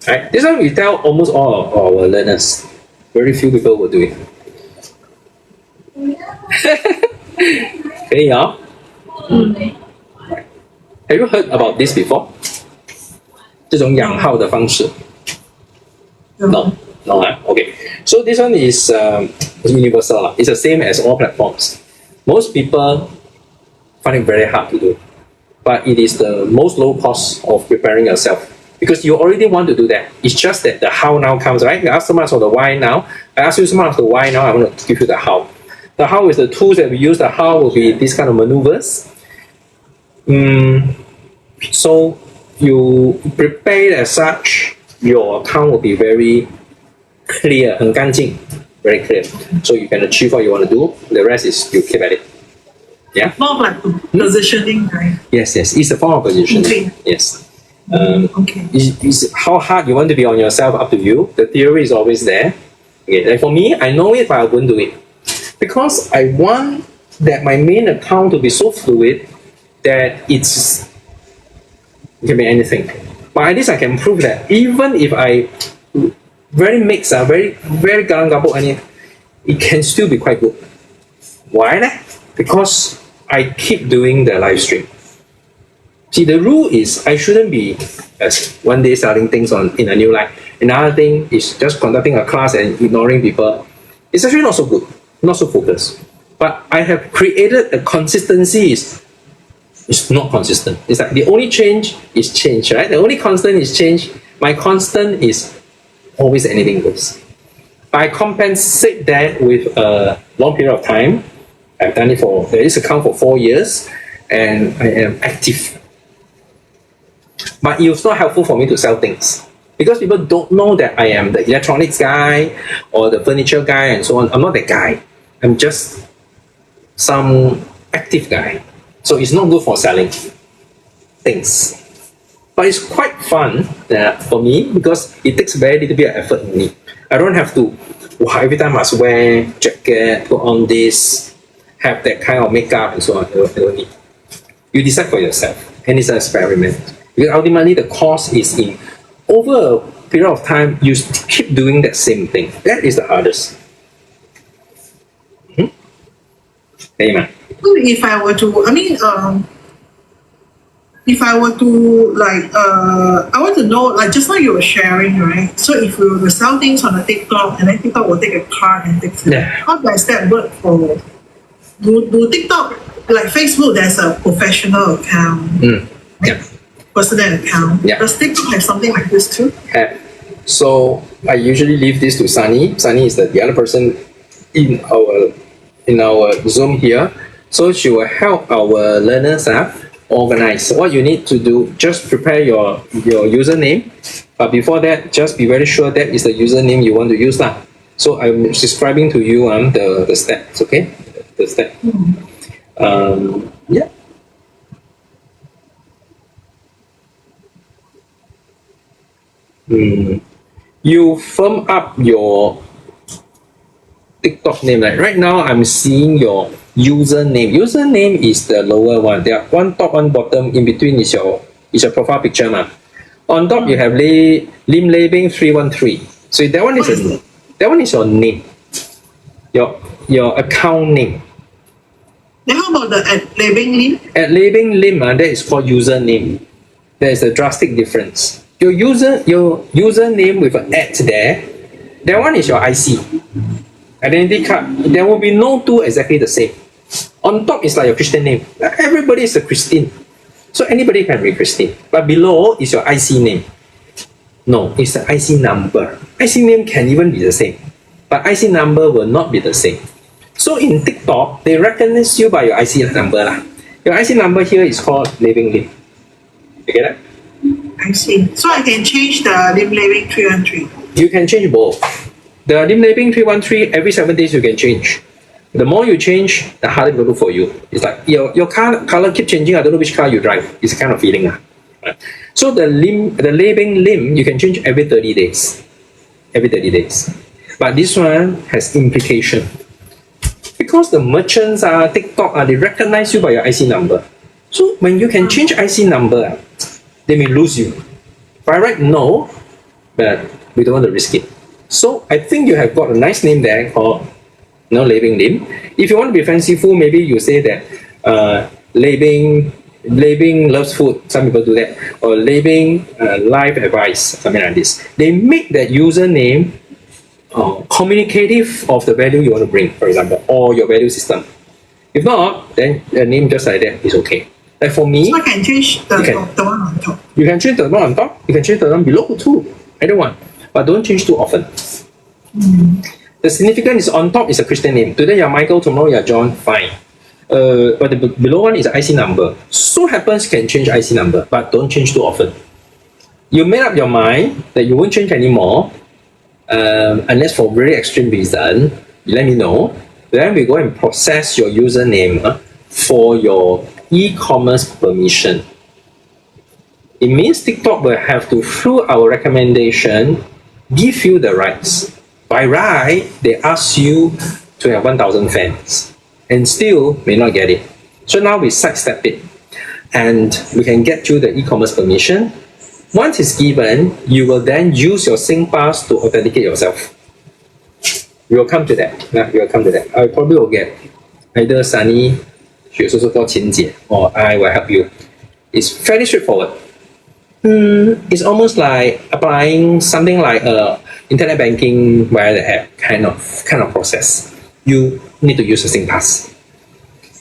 Right? This one we tell almost all of our learners. Very few people will do it. Okay, y'all. Have you heard about this before? 这种养号的方式 No, okay. So this one is universal. It's the same as all platforms. Most people find it very hard to do, but it is the most low cost of preparing yourself because you already want to do that. It's just that the how now comes, right? You ask so much of the why now. I ask you so much of the why now. I want to give you the how. The how is the tools that we use. The how will be this kind of maneuvers. So you prepare as such, your account will be very clear, 很干净, very clear. So you can achieve what you want to do. The rest is you keep at it. Yeah? More of like positioning, right? Yes. It's a form of positioning. Okay. Yes. Okay. Is how hard you want to be on yourself up to you. The theory is always there. Okay. Like for me, I know it, but I wouldn't do it. Because I want that my main account to be so fluid that it can be anything. But at least I can prove that even if I very mixed, very galang gabok, and it can still be quite good. Why? Because I keep doing the live stream. See, the rule is I shouldn't be as one day selling things in a new light. Another thing is just conducting a class and ignoring people. It's actually not so good, not so focused. But I have created a consistency. It's not consistent. It's like the only change is change, right? The only constant is change. My constant is always anything goes. I compensate that with a long period of time. I've done it for this account for 4 years, and I am active. But it's not helpful for me to sell things because people don't know that I am the electronics guy or the furniture guy and so on. I'm not that guy. I'm just some active guy. So it's not good for selling things. But it's quite fun for me because it takes very little bit of effort in me. I don't have to every time I must wear jacket, put on this, have that kind of makeup and so on. I don't need. You decide for yourself, and it's an experiment. Because ultimately, the cost is in over a period of time. You keep doing that same thing. That is the hardest. Amen. If I were to, if I were to I want to know, like just now you were sharing, right? So if we were to sell things on a TikTok and then TikTok will take a card and take Yeah. how does that work for? Do TikTok, like Facebook, there's a professional account, Yeah. personal account. Yeah. Does TikTok have something like this too? So I usually leave this to Sunny. Sunny is the other person in our Zoom here. So she will help our learners organize. What you need to do, just prepare your username. But before that, just be very sure that is the username you want to use. So I'm describing to you the steps, okay? The step. Yeah. You firm up your TikTok name. Like right now, I'm seeing your username. Username is the lower one. There are one top, one bottom. In between is your profile picture. On top, you have Lim Labing 313. So that one is your name. Your account name. Then how about the Labing Lim? At Labing Lim, that is called username. There is a drastic difference. Your username with an @ there, that one is your IC. Identity card. There will be no two exactly the same. On top is like your Christian name. Everybody is a Christian. So anybody can be Christian. But below is your IC name. No, it's the IC number. IC name can even be the same. But IC number will not be the same. So in TikTok, they recognize you by your IC number. Your IC number here is called Living Lim. You get that? I see. So I can change the Lim Labing 313. You can change both. The Lim Labing 313, every 7 days you can change. The more you change, the harder it will look for you. It's like your car color keep changing. I don't know which car you drive. It's kind of feeling. Right? So the Labing Lim, you can change every 30 days. Every 30 days. But this one has implication. Because the merchants TikTok they recognize you by your IC number. So when you can change IC number, they may lose you. By right, no, but we don't want to risk it. So I think you have got a nice name there called Labing Lim. If you want to be fanciful, maybe you say that Labing loves food. Some people do that. Or Labing life advice, something like this. They make that username communicative of the value you want to bring, for example, or your value system. If not, then a name just like that is okay. Like for me, so I can change the one on top. You can change the one on top. You can change the one below too. Either one, but don't change too often. The significance is on top is a Christian name. Today you're Michael, tomorrow you're John. Fine. But the below one is an IC number. So happens you can change IC number, but don't change too often. You made up your mind that you won't change anymore. Unless for very extreme reason, you let me know. Then we go and process your username for your e-commerce permission. It means TikTok will have to, through our recommendation, give you the rights. By right, they ask you to have 1,000 fans and still may not get it. So now we sidestep it and we can get you the e-commerce permission. Once it's given, you will then use your SingPass to authenticate yourself. We will come to that. We will come to that. I probably will get either Sunny, she will also call Qin Jie, or I will help you. It's fairly straightforward. It's almost like applying something like internet banking via the app kind of process. You need to use a SingPass.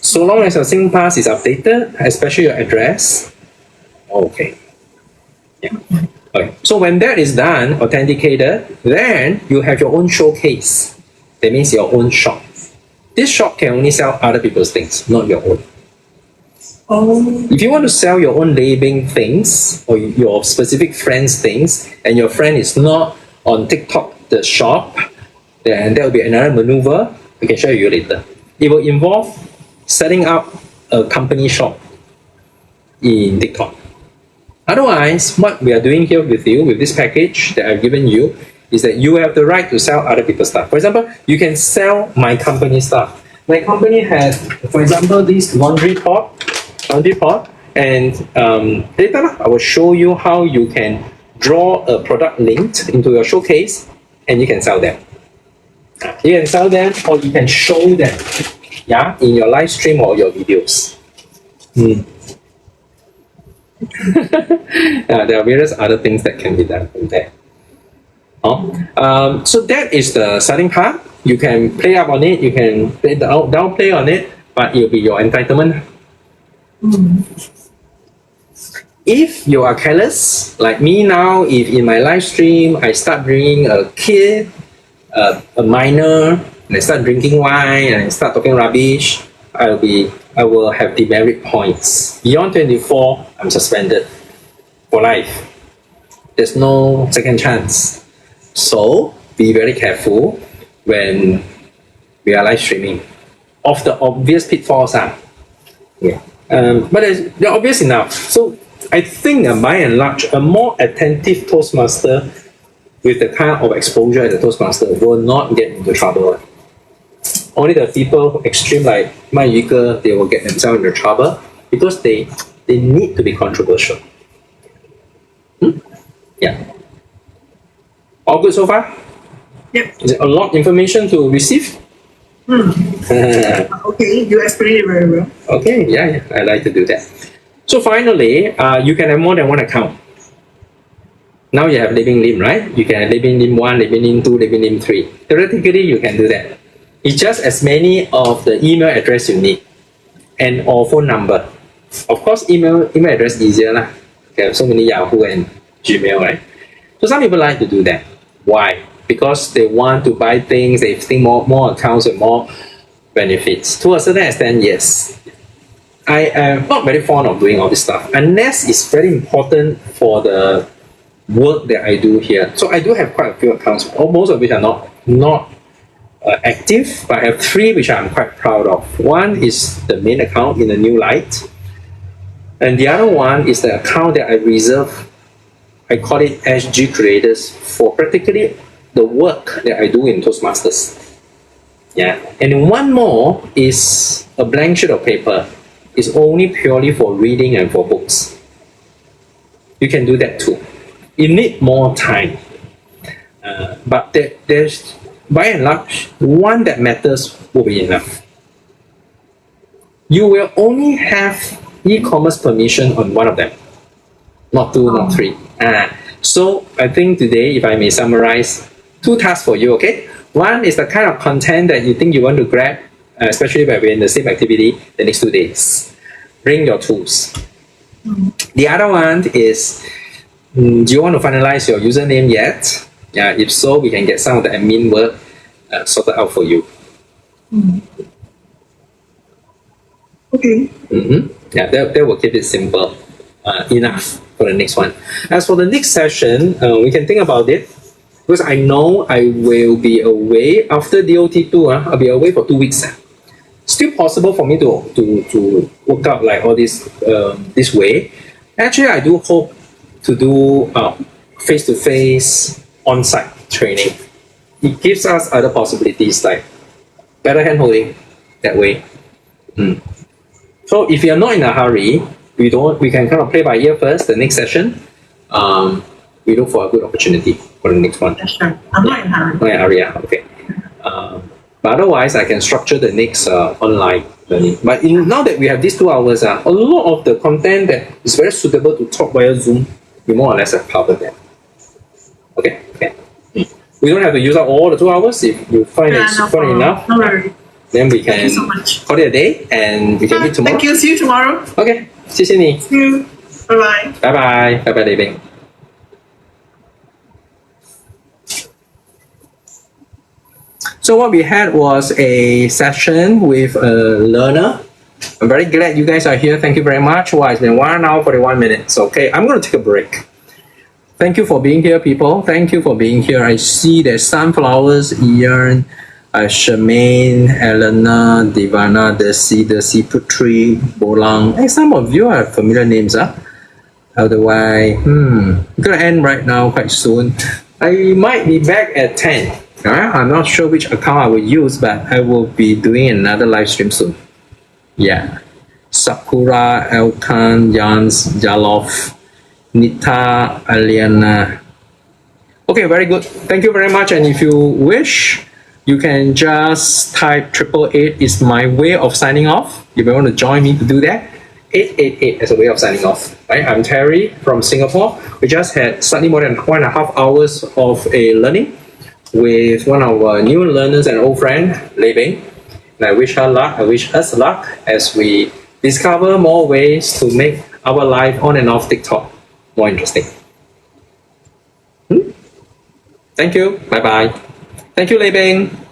So long as your SingPass is updated, especially your address, okay. Yeah. Okay. So when that is done, authenticated, then you have your own showcase. That means your own shop. This shop can only sell other people's things, not your own. If you want to sell your own labeling things or your specific friend's things, and your friend is not on TikTok, the shop, then that will be another maneuver. I can show you later. It will involve setting up a company shop in TikTok. Otherwise, what we are doing here with you, with this package that I've given you, is that you have the right to sell other people's stuff. For example, you can sell my company stuff. my company has, for example, this laundry pot, and later I will show you how you can draw a product linked into your showcase, and you can sell them. You can sell them, or you can show them, yeah, in your live stream or your videos. There are various other things that can be done from there. So that is the selling part. You can play up on it, you can downplay on it, but it'll be your entitlement. If you are careless, like me now, if in my live stream I start bringing a kid, a minor, and I start drinking wine and I start talking rubbish, I will have demerit points. Beyond 24, I'm suspended for life. There's no second chance. So be very careful when we are live streaming of the obvious pitfalls. Yeah. But they're obvious enough. So I think by and large, a more attentive Toastmaster with the kind of exposure as a Toastmaster will not get into trouble. Only the people extreme like Mai Yuke, they will get themselves into trouble because they need to be controversial. Yeah. All good so far? Yep. Is it a lot of information to receive? Okay, you explained it very well. Okay, yeah, I like to do that. So finally, you can have more than one account. Now you have Living Lim, right? You can have Living Lim 1, Living Lim 2, Living Lim 3. Theoretically, you can do that. It's just as many of the email address you need and or phone number. Of course, email address easier lah. Okay, so many Yahoo and Gmail, right? So some people like to do that. Why? Because they want to buy things, they think more accounts and more benefits. To a certain extent, yes. I am not very fond of doing all this stuff unless it's very important for the work that I do here. So I do have quite a few accounts, most of which are not active, but I have 3 which I'm quite proud of. One is the main account in the New Light, and the other one is the account that I reserve. I call it SG Creators for practically the work that I do in Toastmasters. Yeah, and one more is a blank sheet of paper. It's only purely for reading and for books. You can do that too. You need more time, but there's by and large one that matters will be enough. You will only have e-commerce permission on one of them, not 2, not 3. So I think today, if I may summarize, 2 tasks for you, okay? One is the kind of content that you think you want to grab, especially when we're in the same activity the next 2 days. Bring your tools. The other one is, do you want to finalize your username yet? Yeah, if so, we can get some of the admin work sorted out for you. Okay. Yeah, that will keep it simple enough for the next one. As for the next session, we can think about it because I know I will be away after DOT2. I'll be away for 2 weeks. Still possible for me to work out like all this this way. Actually, I do hope to do face-to-face on-site training. It gives us other possibilities like better hand-holding that way. So if you're not in a hurry, we can kind of play by ear first. The next session, we look for a good opportunity for the next one. That's right. I'm not in a hurry. Not in a hurry, yeah. Okay. But otherwise, I can structure the next online learning. But now that we have these 2 hours, a lot of the content that is very suitable to talk via Zoom, we more or less have covered that. Okay. We don't have to use up all the 2 hours. If you find it's fun enough, no worry. then we can Thank you so much. call it a day and we can meet tomorrow. Thank you. See you tomorrow. Okay. 谢谢你。 See you. Bye bye. Bye bye. Bye bye, Living. So what we had was a session with a learner. I'm very glad you guys are here. Thank you very much. Wow, it's been 1 hour, 41 minutes. Okay, I'm going to take a break. Thank you for being here, people. Thank you for being here. I see there's Sunflowers, Ian, Charmaine, Elena, Divana, Desi, Putri, Bolang. Hey, some of you are familiar names, huh? Otherwise, I'm going to end right now quite soon. I might be back at 10. I'm not sure which account I will use, but I will be doing another live stream soon. Yeah. Sakura, Elkan, Jans, Jalov, Nita, Aliana. Okay, very good. Thank you very much. And if you wish, you can just type 888 is my way of signing off. If you want to join me to do that, 888 as a way of signing off. Right? I'm Terry from Singapore. We just had slightly more than 1.5 hours of a learning with one of our new learners and old friend, Lei Bing. And I wish her luck. I wish us luck as we discover more ways to make our life on and off TikTok more interesting. Thank you. Bye bye. Thank you, Lei Bing.